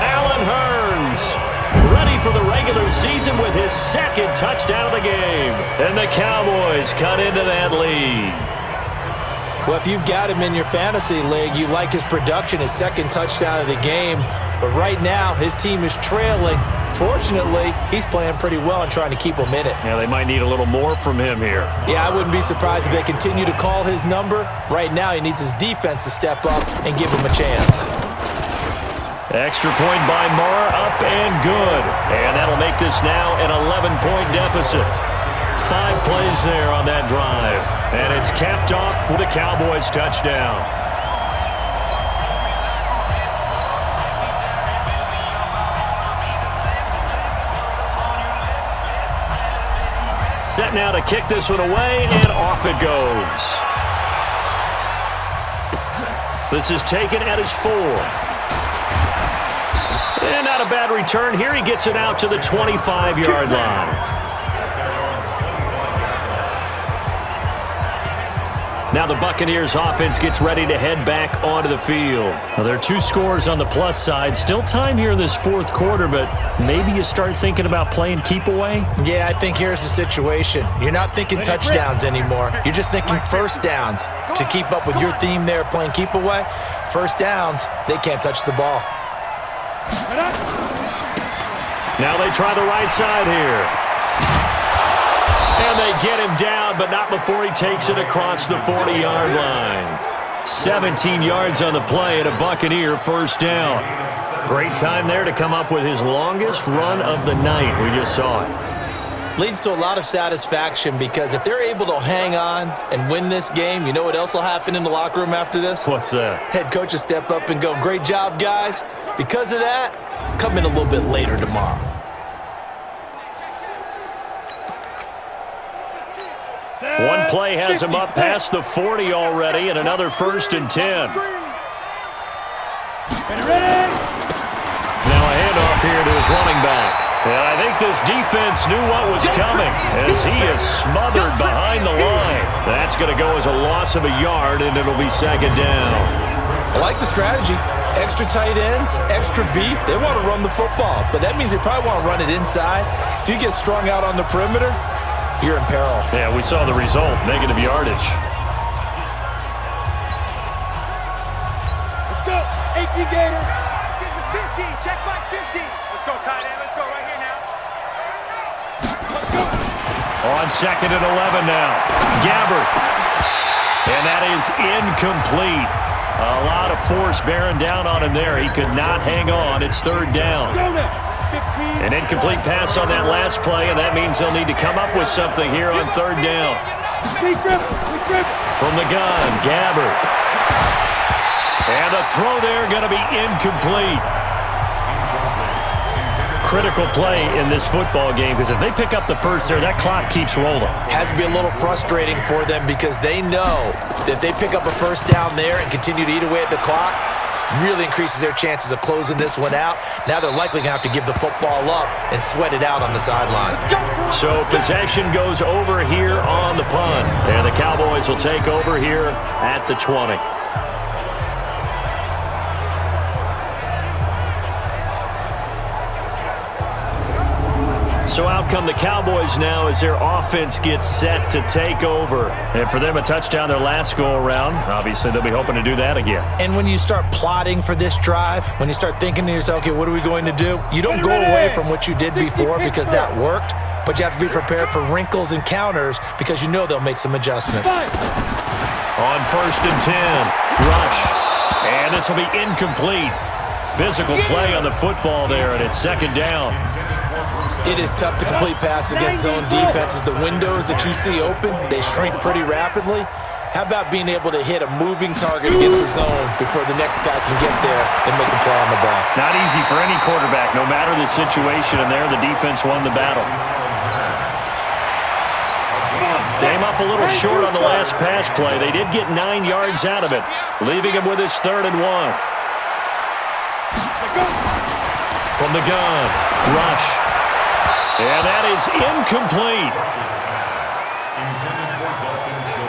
Allen Hearns, ready for the regular season with his 2nd touchdown of the game. And the Cowboys cut into that lead. Well, if you've got him in your fantasy league, you like his production, his 2nd touchdown of the game. But right now, his team is trailing. Fortunately, he's playing pretty well and trying to keep them in it. Yeah, they might need a little more from him here. Yeah, I wouldn't be surprised if they continue to call his number. Right now, he needs his defense to step up and give him a chance. Extra point by Marr, up and good. And that'll make this now an 11-point deficit. 5 plays there on that drive. And it's capped off with a Cowboys touchdown. Set now to kick this one away, and off it goes. This is taken at his 4. And not a bad return here. He gets it out to the 25-yard line. Now the Buccaneers offense gets ready to head back onto the field. Now there are 2 scores on the plus side. Still time here in this fourth quarter, but maybe you start thinking about playing keep away? Yeah, I think here's the situation. You're not thinking touchdowns anymore. You're just thinking first downs. To keep up with your theme there, playing keep away, first downs, they can't touch the ball. Now they try the right side here. And they get him down, but not before he takes it across the 40-yard line. 17 yards on the play and a Buccaneer first down. Great time there to come up with his longest run of the night. We just saw it. Leads to a lot of satisfaction because if they're able to hang on and win this game, you know what else will happen in the locker room after this? What's that? Head coach will step up and go, great job, guys. Because of that, come in a little bit later tomorrow. One play has him up past the 40 already, and another 1st and 10. Now a handoff here to his running back. And I think this defense knew what was coming as he is smothered behind the line. That's going to go as a loss of a yard, and it'll be 2nd down. I like the strategy. Extra tight ends, extra beef. They want to run the football, but that means they probably want to run it inside. If you get strung out on the perimeter, you're in peril. Yeah, we saw the result, negative yardage. Let's go. 18 Gator. Get to 50. Check back 50. Let's go, tight end. Let's go right here now. Let's go. On 2nd and 11 now. Gabbert. And that is incomplete. A lot of force bearing down on him there. He could not hang on. It's 3rd down. Go now. 15. An incomplete pass on that last play, and that means they'll need to come up with something here on 3rd down. From the gun, Gabbert. And the throw there going to be incomplete. Critical play in this football game because if they pick up the first there, that clock keeps rolling. Has to be a little frustrating for them because they know that if they pick up a 1st down there and continue to eat away at the clock, really increases their chances of closing this one out. Now they're likely going to have to give the football up and sweat it out on the sideline. So possession goes over here on the punt, and the Cowboys will take over here at the 20. So out come the Cowboys now as their offense gets set to take over. And for them, a touchdown their last go-around. Obviously, they'll be hoping to do that again. And when you start plotting for this drive, when you start thinking to yourself, okay, what are we going to do? You don't go away from what you did before because that worked, but you have to be prepared for wrinkles and counters because you know they'll make some adjustments. On 1st and 10, rush. And this will be incomplete. Physical play on the football there, and it's 2nd down. It is tough to complete passes against zone defenses. The windows that you see open, they shrink pretty rapidly. How about being able to hit a moving target against a zone before the next guy can get there and make a play on the ball? Not easy for any quarterback, no matter the situation, and there the defense won the battle. Came up a little short on the last pass play. They did get 9 yards out of it, leaving him with his 3rd and 1. From the gun, rush. And that is incomplete.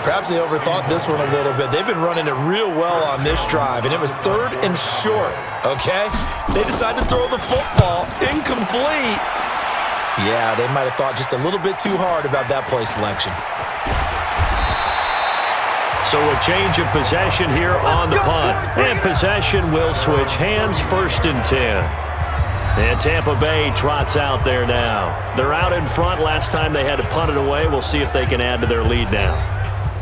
Perhaps they overthought this one a little bit. They've been running it real well on this drive, and it was 3rd and short, okay? They decided to throw the football incomplete. Yeah, they might have thought just a little bit too hard about that play selection. So a change of possession here on the punt. And possession will switch hands, 1st and 10. And Tampa Bay trots out there now. They're out in front. Last time they had to punt it away. We'll see if they can add to their lead now.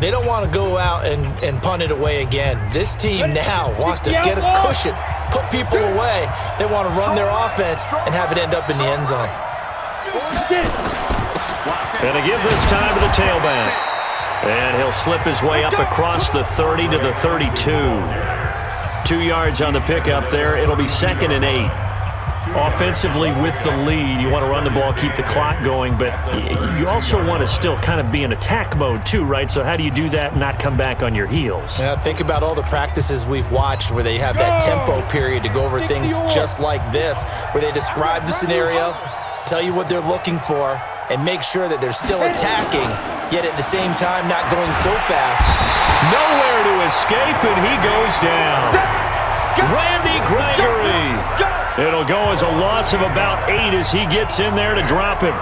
They don't want to go out and punt it away again. This team now wants to get a cushion, put people away. They want to run their offense and have it end up in the end zone. And to give this time to the tailback. And he'll slip his way up across the 30 to the 32. 2 yards on the pickup there. It'll be 2nd and 8. Offensively with the lead, you want to run the ball, keep the clock going, but you also want to still kind of be in attack mode too, right? So how do you do that and not come back on your heels? Yeah, think about all the practices we've watched where they have that tempo period to go over things just like this, where they describe the scenario, tell you what they're looking for, and make sure that they're still attacking, yet at the same time not going so fast. Nowhere to escape, and he goes down. Randy Gregory. It'll go as a loss of about 8 as he gets in there to drop him.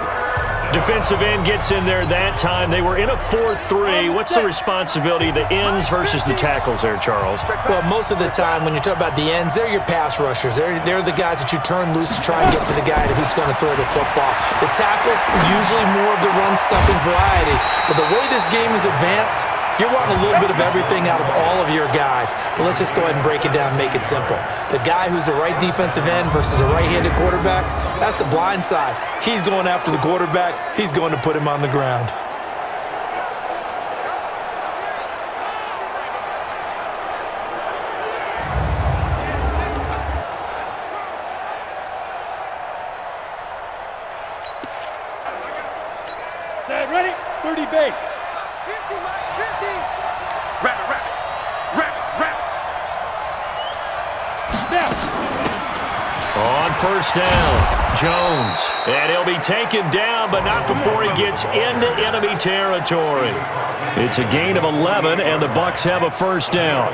Defensive end gets in there that time. They were in a 4-3. What's the responsibility of the ends versus the tackles there, Charles? Well, most of the time when you talk about the ends, they're your pass rushers. They're the guys that you turn loose to try and get to the guy who's going to throw the football. The tackles, usually more of the run-stuffing variety. But the way this this game is advanced, you're wanting a little bit of everything out of all of your guys. But let's just go ahead and break it down and make it simple. The guy who's the right defensive end versus a right-handed quarterback, that's the blind side. He's going after the quarterback. He's going to put him on the ground. Set, ready, 30 base. 50, Mike, 50. Rabbit. Snap. On first down, Jones. And he'll be taken down, but not before he gets into enemy territory. It's a gain of 11, and the Bucs have a first down.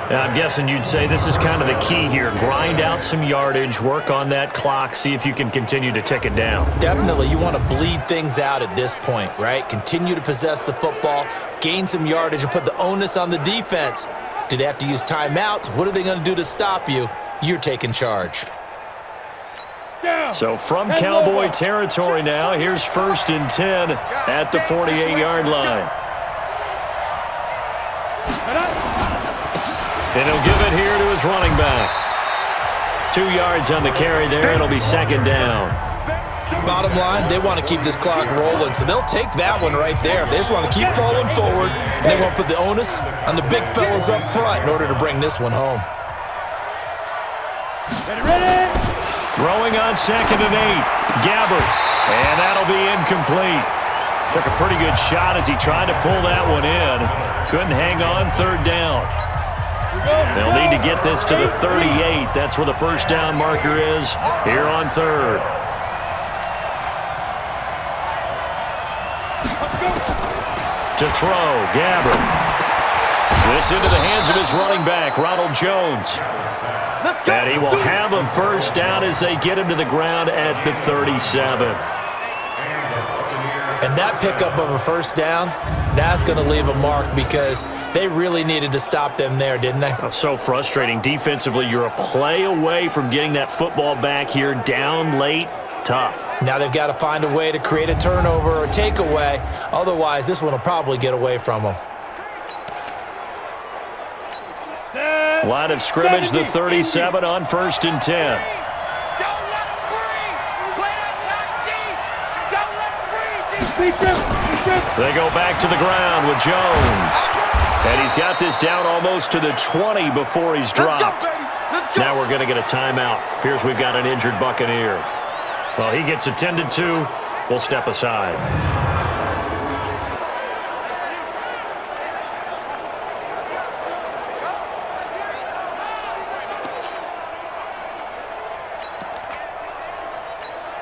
Now, I'm guessing you'd say this is kind of the key here. Grind out some yardage, work on that clock, see if you can continue to tick it down. Definitely, you want to bleed things out at this point, right? Continue to possess the football, gain some yardage, and put the onus on the defense. Do they have to use timeouts? What are they going to do to stop you? You're taking charge. So from Cowboy territory now, here's 1st and 10 at the 48-yard line. And he'll give it here to his running back. 2 yards on the carry there. It'll be 2nd down. Bottom line, they want to keep this clock rolling, so they'll take that one right there. They just want to keep falling forward, and they want to put the onus on the big fellas up front in order to bring this one home. Ready. Throwing on 2nd and 8. Gabbert. And that'll be incomplete. Took a pretty good shot as he tried to pull that one in. Couldn't hang on 3rd down. They'll need to get this to the 38. That's where the first down marker is here on 3rd. To throw, Gabbert. This into the hands of his running back, Ronald Jones. And he will have a first down as they get him to the ground at the 37. And that pickup of a first down, that's going to leave a mark because they really needed to stop them there, didn't they? Oh, so frustrating. Defensively, you're a play away from getting that football back here down late. Tough. Now they've got to find a way to create a turnover or a takeaway. Otherwise, this one will probably get away from them. Line of scrimmage, the 37 on 1st and 10. They go back to the ground with Jones. And he's got this down almost to the 20 before he's dropped. Now we're going to get a timeout. Appears we've got an injured Buccaneer. Well, he gets attended to. We'll step aside.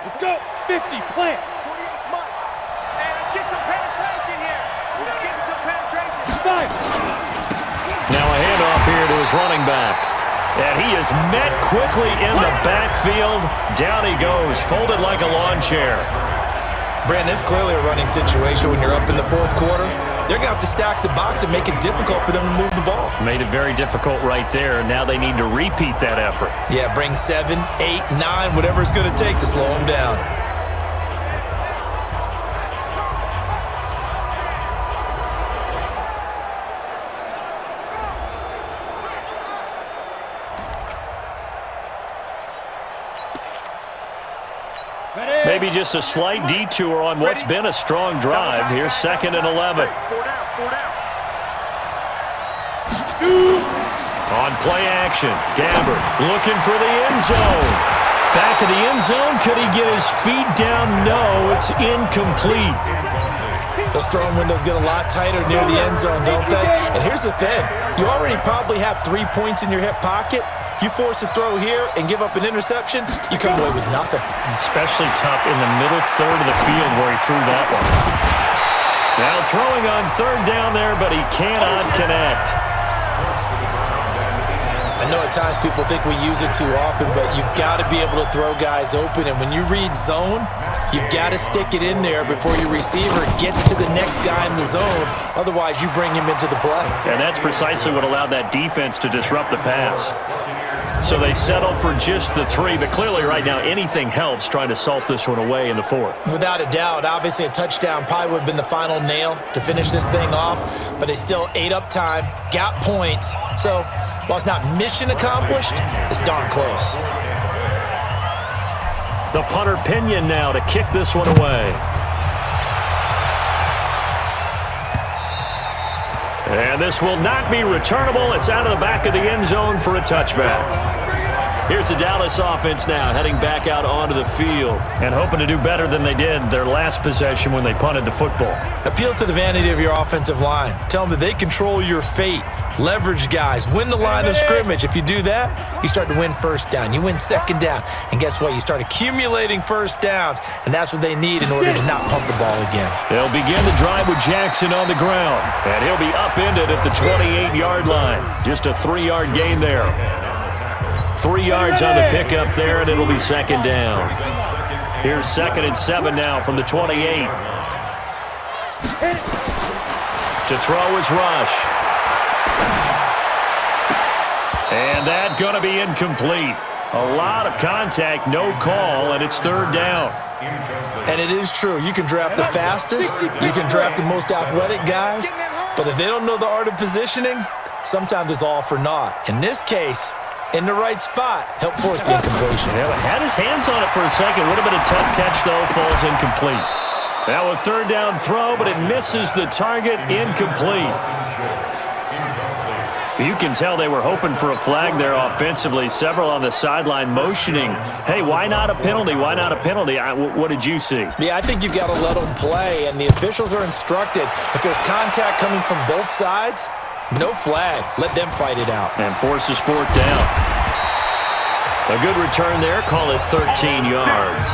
Let's go. 50, plant. Hey, let's get some penetration here. Let's get some penetration. 5. Now a handoff here to his running back. And he is met quickly in the backfield. Down he goes, folded like a lawn chair. Brandon, it's clearly a running situation when you're up in the 4th quarter. They're going to have to stack the box and make it difficult for them to move the ball. Made it very difficult right there. Now they need to repeat that effort. Yeah, bring 7, 8, 9, whatever it's going to take to slow them down. Maybe just a slight detour on what's been a strong drive. Here's 2nd and 11. On play action, Gabbert looking for the end zone. Back of the end zone, could he get his feet down? No, it's incomplete. Those throwing windows get a lot tighter near the end zone, don't they? And here's the thing. You already probably have 3 points in your hip pocket. You force a throw here and give up an interception, you come away with nothing. Especially tough in the middle third of the field where he threw that one. Now throwing on 3rd down there, but he cannot connect. I know at times people think we use it too often, but you've got to be able to throw guys open. And when you read zone, you've got to stick it in there before your receiver gets to the next guy in the zone. Otherwise, you bring him into the play. And that's precisely what allowed that defense to disrupt the pass. So they settle for just the 3, but clearly right now anything helps trying to salt this one away in the 4th. Without a doubt, obviously a touchdown probably would have been the final nail to finish this thing off, but they still ate up time, got points. So while it's not mission accomplished, it's darn close. The punter Pinion now to kick this one away. And this will not be returnable. It's out of the back of the end zone for a touchback. Here's the Dallas offense now heading back out onto the field and hoping to do better than they did their last possession when they punted the football. Appeal to the vanity of your offensive line. Tell them that they control your fate. Leverage guys. Win the line of scrimmage. If you do that, you start to win first down. You win second down. And guess what? You start accumulating first downs. And that's what they need in order to not pump the ball again. They'll begin the drive with Jackson on the ground. And he'll be upended at the 28-yard line. Just a 3-yard gain there. 3 yards on the pickup there, and it'll be second down. Here's 2nd and 7 now from the 28. To throw is Rush. And that's going to be incomplete. A lot of contact, no call, and it's 3rd down. And it is true. You can draft the fastest. You can draft the most athletic guys. But if they don't know the art of positioning, sometimes it's all for naught. In this case, in the right spot, help force the incompletion. Yeah, but had his hands on it for a second. Would have been a tough catch, though. Falls incomplete. Now a 3rd down throw, but it misses the target. Incomplete. You can tell they were hoping for a flag there offensively. Several on the sideline motioning. Hey, why not a penalty? Why not a penalty? What did you see? Yeah, I think you've got to let them play, and the officials are instructed. If there's contact coming from both sides, no flag. Let them fight it out. And forces 4th down. A good return there. Call it 13 yards.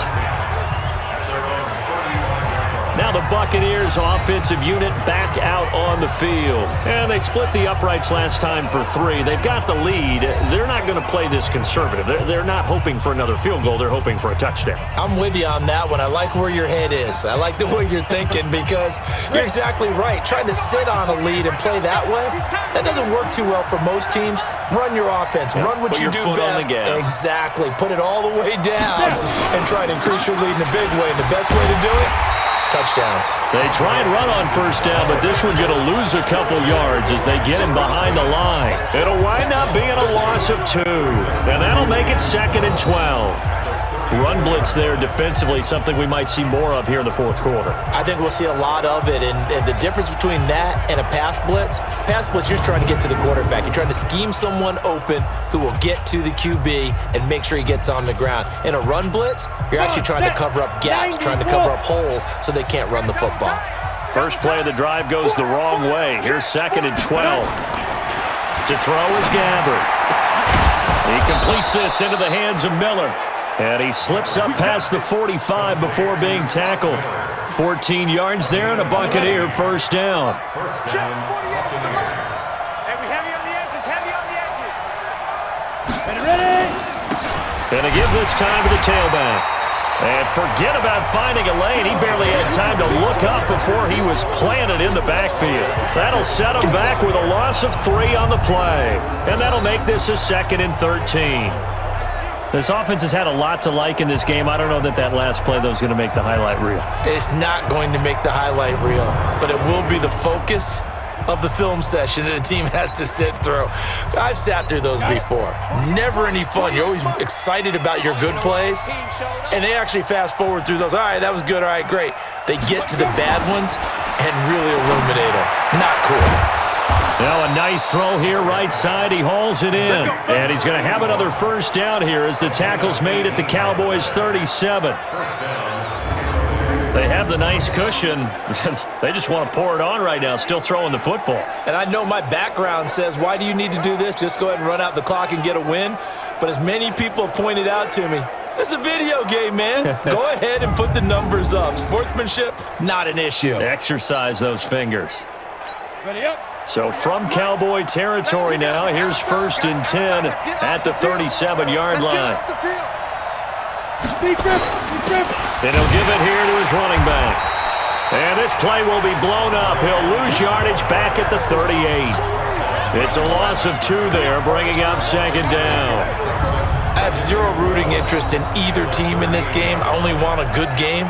Now the Buccaneers offensive unit back out on the field. And they split the uprights last time for 3. They've got the lead. They're not going to play this conservative. They're not hoping for another field goal. They're hoping for a touchdown. I'm with you on that one. I like where your head is. I like the way you're thinking because you're exactly right. Trying to sit on a lead and play that way, that doesn't work too well for most teams. Run your offense. Run what you do best. Exactly. Put it all the way down and try to increase your lead in a big way. And the best way to do it, touchdowns. They try and run on 1st down, but this one's going to lose a couple yards as they get him behind the line. It'll wind up being a loss of 2, and that'll make it 2nd and 12. Run blitz there defensively, something we might see more of here in the 4th quarter. I think we'll see a lot of it, and the difference between that and a pass blitz, you're just trying to get to the quarterback. You're trying to scheme someone open who will get to the QB and make sure he gets on the ground. In a run blitz, you're actually trying to cover up gaps, trying to cover up holes so they can't run the football. First play of the drive goes the wrong way. Here's 2nd and 12. To throw is Gabbert. He completes this into the hands of Miller. And he slips up past the 45 before being tackled. 14 yards there and a Buccaneer 1st down. And to give this time to the tailback. And forget about finding a lane. He barely had time to look up before he was planted in the backfield. That'll set him back with a loss of 3 on the play. And that'll make this a 2nd and 13. This offense has had a lot to like in this game. I don't know that last play, though, is going to make the highlight reel. It's not going to make the highlight reel, but it will be the focus of the film session that the team has to sit through. I've sat through those before. Never any fun. You're always excited about your good plays, and they actually fast forward through those. All right, that was good. All right, great. They get to the bad ones and really illuminate them. Not cool. Now a nice throw here right side. He hauls it in. And he's going to have another 1st down here as the tackle's made at the Cowboys 37. They have the nice cushion. They just want to pour it on right now, still throwing the football. And I know my background says, why do you need to do this? Just go ahead and run out the clock and get a win. But as many people have pointed out to me, this is a video game, man. Go ahead and put the numbers up. Sportsmanship, not an issue. Exercise those fingers. Ready up. So from Cowboy territory now, here's 1st and 10 at the 37-yard line. And he'll give it here to his running back. And this play will be blown up. He'll lose yardage back at the 38. It's a loss of 2 there, bringing up second down. I have zero rooting interest in either team in this game. I only want a good game.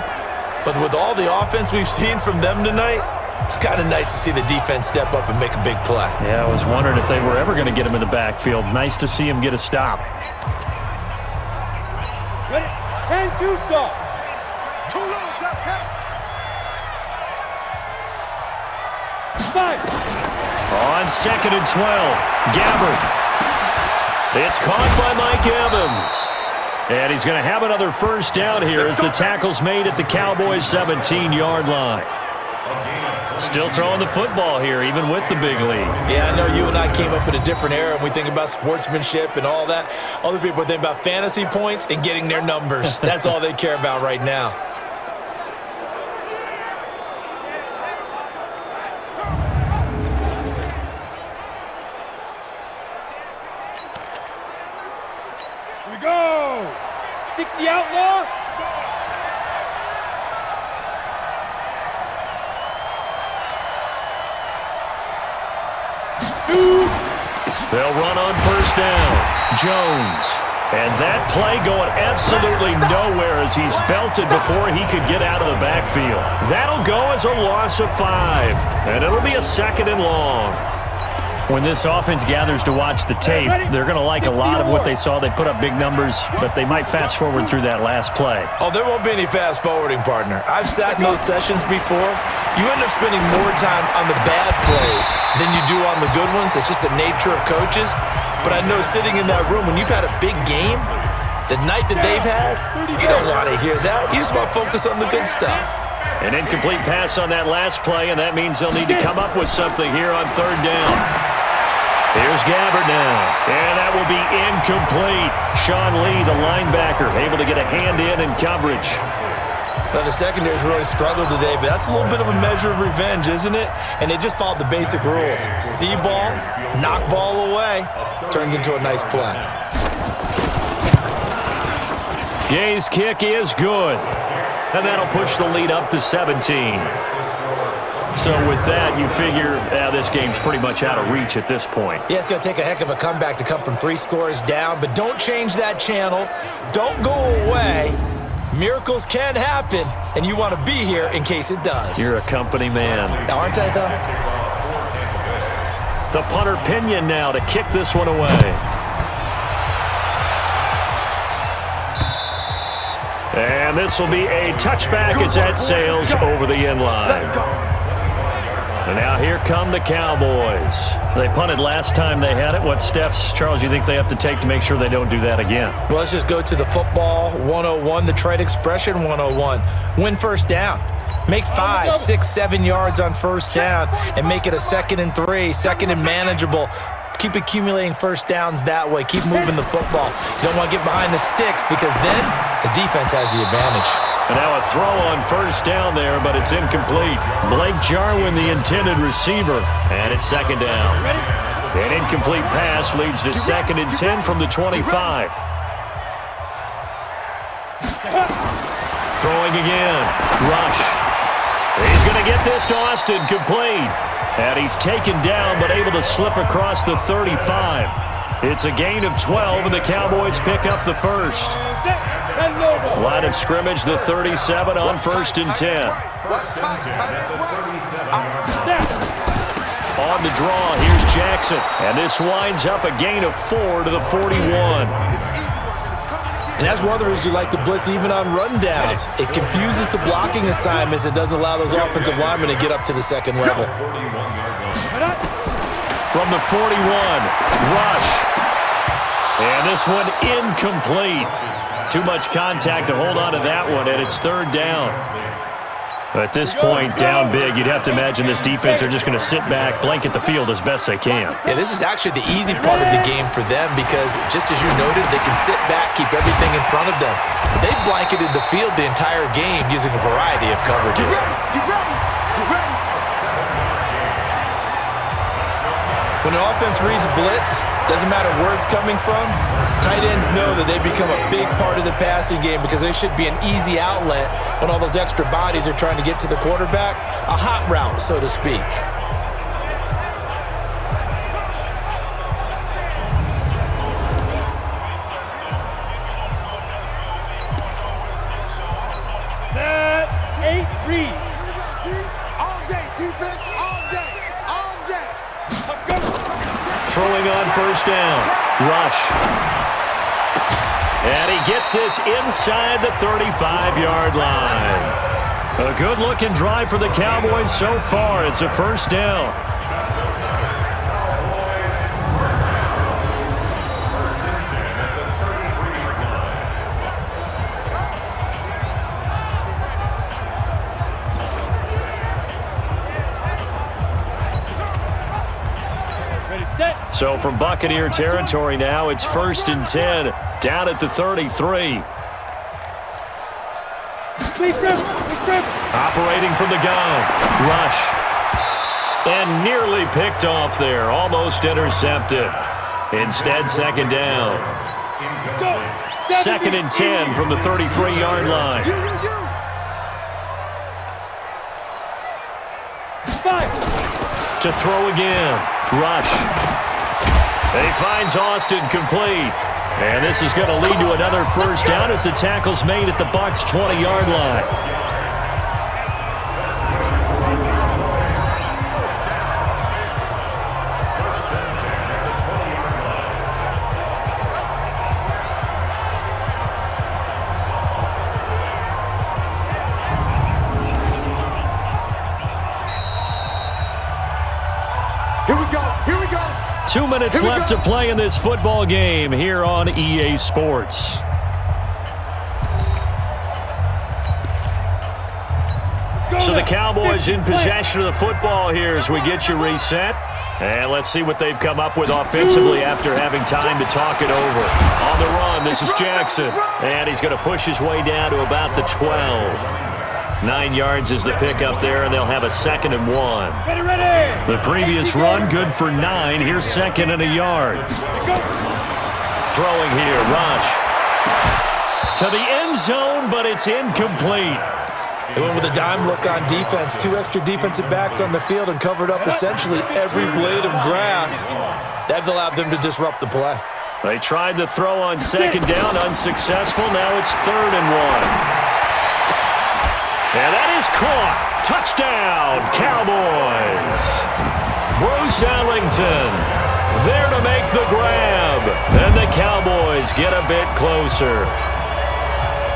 But with all the offense we've seen from them tonight, it's kind of nice to see the defense step up and make a big play. Yeah, I was wondering if they were ever going to get him in the backfield. Nice to see him get a stop. Ready? 10-2 stop. 2 lows, left hand. 5. On 2nd and 12, Gabbert. It's caught by Mike Evans. And he's going to have another first down here as the tackle's made at the Cowboys' 17-yard line. Still throwing the football here, even with the big lead. Yeah, I know you and I came up in a different era, and we think about sportsmanship and all that. Other people think about fantasy points and getting their numbers. That's all they care about right now. Here we go. 60 outlaw. They'll run on first down. Jones. And that play going absolutely nowhere as he's belted before he could get out of the backfield. That'll go as a loss of 5. And it'll be a 2nd and long. When this offense gathers to watch the tape, they're going to like a lot of what they saw. They put up big numbers, but they might fast forward through that last play. Oh, there won't be any fast forwarding, partner. I've sat in those sessions before. You end up spending more time on the bad plays than you do on the good ones. It's just the nature of coaches. But I know sitting in that room, when you've had a big game, the night that they've had, you don't want to hear that. You just want to focus on the good stuff. An incomplete pass on that last play, and that means they'll need to come up with something here on 3rd down. Here's Gabbert now, and that will be incomplete. Sean Lee, the linebacker, able to get a hand in coverage. Now, the secondary's really struggled today, but that's a little bit of a measure of revenge, isn't it? And they just followed the basic rules. See ball, knock ball away, turns into a nice play. Gay's kick is good, and that'll push the lead up to 17. So with that, you figure this game's pretty much out of reach at this point. Yeah, it's going to take a heck of a comeback to come from 3 scores down, but don't change that channel. Don't go away. Miracles can happen, and you want to be here in case it does. You're a company man. Aren't I, though? The punter Pinion now to kick this one away. And this will be a touchback as that sails over the end line. And now here come the Cowboys. They punted last time they had it. What steps, Charles, you think they have to take to make sure they don't do that again? Well, let's just go to the football 101, the trade expression 101. Win first down. Make 5, 6, 7 yards on first down and make it a 2nd and 3, 2nd and manageable. Keep accumulating first downs that way. Keep moving the football. You don't want to get behind the sticks because then the defense has the advantage. And now a throw on first down there, but it's incomplete. Blake Jarwin, the intended receiver, and it's 2nd down. An incomplete pass leads to 2nd and 10 from the 25. Throwing again. Rush. He's going to get this to Austin, complete. And he's taken down, but able to slip across the 35. It's a gain of 12, and the Cowboys pick up the first. Line of scrimmage, the 37 on 1st and 10. On the draw, here's Jackson. And this winds up a gain of 4 to the 41. And that's one of the reasons you like to blitz even on rundowns. It confuses the blocking assignments. It doesn't allow those offensive linemen to get up to the 2nd level. From the 41, Rush. And this one incomplete. Too much contact to hold on to that one, and it's 3rd down. At this point, down big, you'd have to imagine this defense are just going to sit back, blanket the field as best they can. Yeah, this is actually the easy part of the game for them because, just as you noted, they can sit back, keep everything in front of them. But they've blanketed the field the entire game using a variety of coverages. When an offense reads blitz, doesn't matter where it's coming from, tight ends know that they become a big part of the passing game because they should be an easy outlet when all those extra bodies are trying to get to the quarterback. A hot route, so to speak. throwing on first down. Rush. And he gets this inside the 35-yard line. A good-looking drive for the Cowboys so far. It's a first down. So from Buccaneer territory now, it's 1st and 10, down at the 33. Operating from the gun. Rush. And nearly picked off there, almost intercepted. Instead, second down. 2nd and 10 from the 33-yard line. To throw again. Rush. He finds Austin complete. And this is going to lead to another first down as the tackle's made at the Bucs' 20-yard line. Here we go. Here we go. 2 minutes left to play in this football game here on EA Sports. So the Cowboys in possession of the football here as we get you reset. And let's see what they've come up with offensively after having time to talk it over. On the run, this is Jackson. And he's going to push his way down to about the 12. 9 yards is the pickup there, and they'll have a 2nd and 1. The previous run, good for 9. Here's 2nd and a yard. Throwing here, Rush. To the end zone, but it's incomplete. They went with a dime look on defense. 2 extra defensive backs on the field and covered up essentially every blade of grass. That allowed them to disrupt the play. They tried to throw on 2nd down, unsuccessful. Now it's 3rd and 1. And that is caught. Touchdown, Cowboys. Bruce Ellington there to make the grab. And the Cowboys get a bit closer.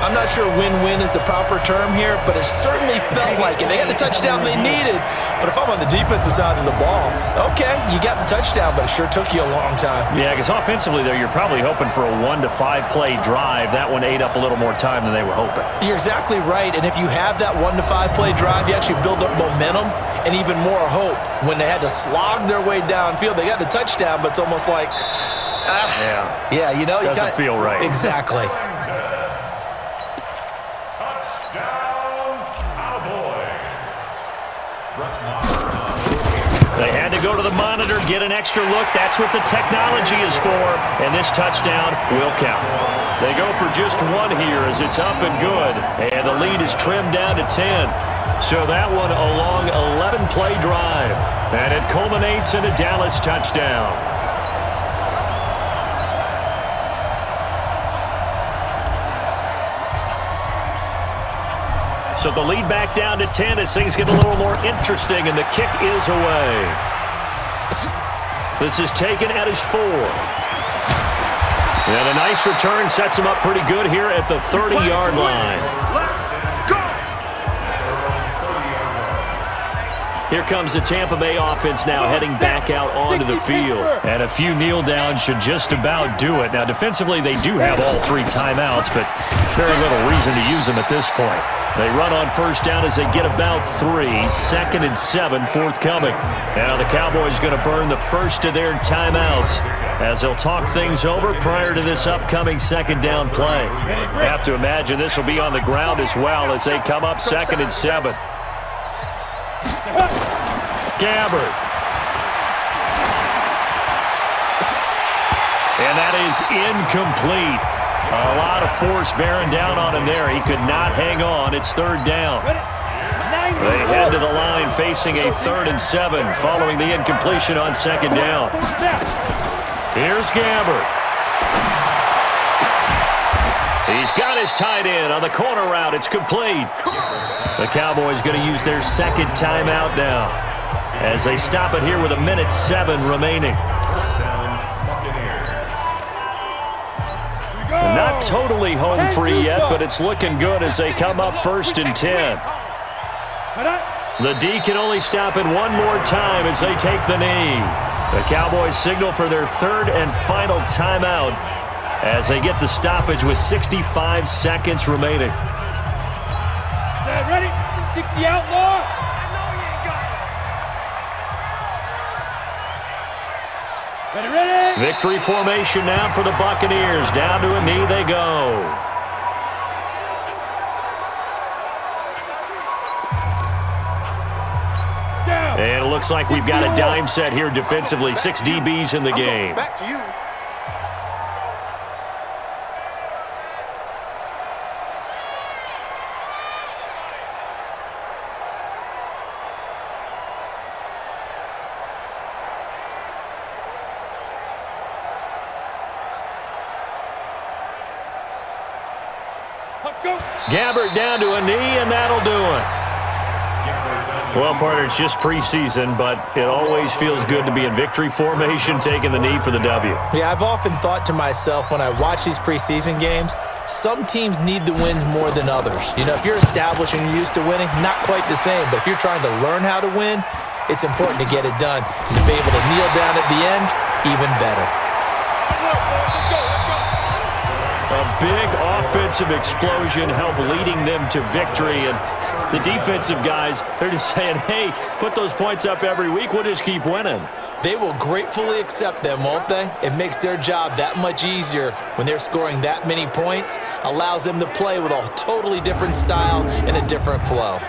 I'm not sure win-win is the proper term here, but it certainly felt like it. They got the touchdown they needed, but if I'm on the defensive side of the ball, okay, you got the touchdown, but it sure took you a long time. Yeah, because offensively, though, you're probably hoping for a 1 to 5 play drive. That one ate up a little more time than they were hoping. You're exactly right, and if you have that 1 to 5 play drive, you actually build up momentum and even more hope. When they had to slog their way downfield, they got the touchdown, but it's almost like, yeah, you know, doesn't feel right. Exactly. They had to go to the monitor, get an extra look. That's what the technology is for, and this touchdown will count. They go for just 1 here as it's up and good, and the lead is trimmed down to 10. So that one a long 11-play drive, and it culminates in a Dallas touchdown. So the lead back down to 10 as things get a little more interesting, and the kick is away. This is taken at his 4. And a nice return sets him up pretty good here at the 30-yard line. Here comes the Tampa Bay offense now heading back out onto the field. And a few kneel downs should just about do it. Now, defensively, they do have all 3 timeouts, but very little reason to use them at this point. They run on first down as they get about 3. 2nd and 7 forthcoming. Now the Cowboys going to burn the first of their timeouts as they'll talk things over prior to this upcoming 2nd down play. Have to imagine this will be on the ground as well as they come up 2nd and 7. Gabbard. And that is incomplete. A lot of force bearing down on him there. He could not hang on. It's 3rd down. They head to the line facing a 3rd and 7 following the incompletion on 2nd down. Here's Gabbard. He's got his tight end on the corner route. It's complete. The Cowboys going to use their 2nd timeout now as they stop it here with 1:07 remaining. Not totally home free yet, but it's looking good as they come up 1st and 10. The D can only stop it one more time as they take the knee. The Cowboys signal for their 3rd and final timeout as they get the stoppage with 65 seconds remaining. Ready? 60 outlaw. Ready. Victory formation now for the Buccaneers. Down to a knee they go. And it looks like we've got a dime set here defensively. 6 DBs in the game. Back to you. Gabbert down to a knee, and that'll do it. Well, partner, it's just preseason, but it always feels good to be in victory formation, taking the knee for the W. Yeah, I've often thought to myself when I watch these preseason games, some teams need the wins more than others. You know, if you're established and you're used to winning, not quite the same. But if you're trying to learn how to win, it's important to get it done. And to be able to kneel down at the end, even better. A big offensive explosion helped leading them to victory. And the defensive guys, they're just saying, hey, put those points up every week. We'll just keep winning. They will gratefully accept them, won't they? It makes their job that much easier when they're scoring that many points. Allows them to play with a totally different style and a different flow.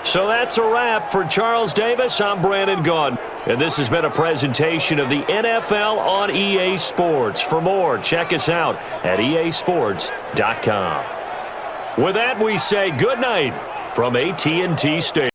So that's a wrap. For Charles Davis, I'm Brandon Gaudin. And this has been a presentation of the NFL on EA Sports. For more, check us out at easports.com. With that, we say good night from AT&T Stadium.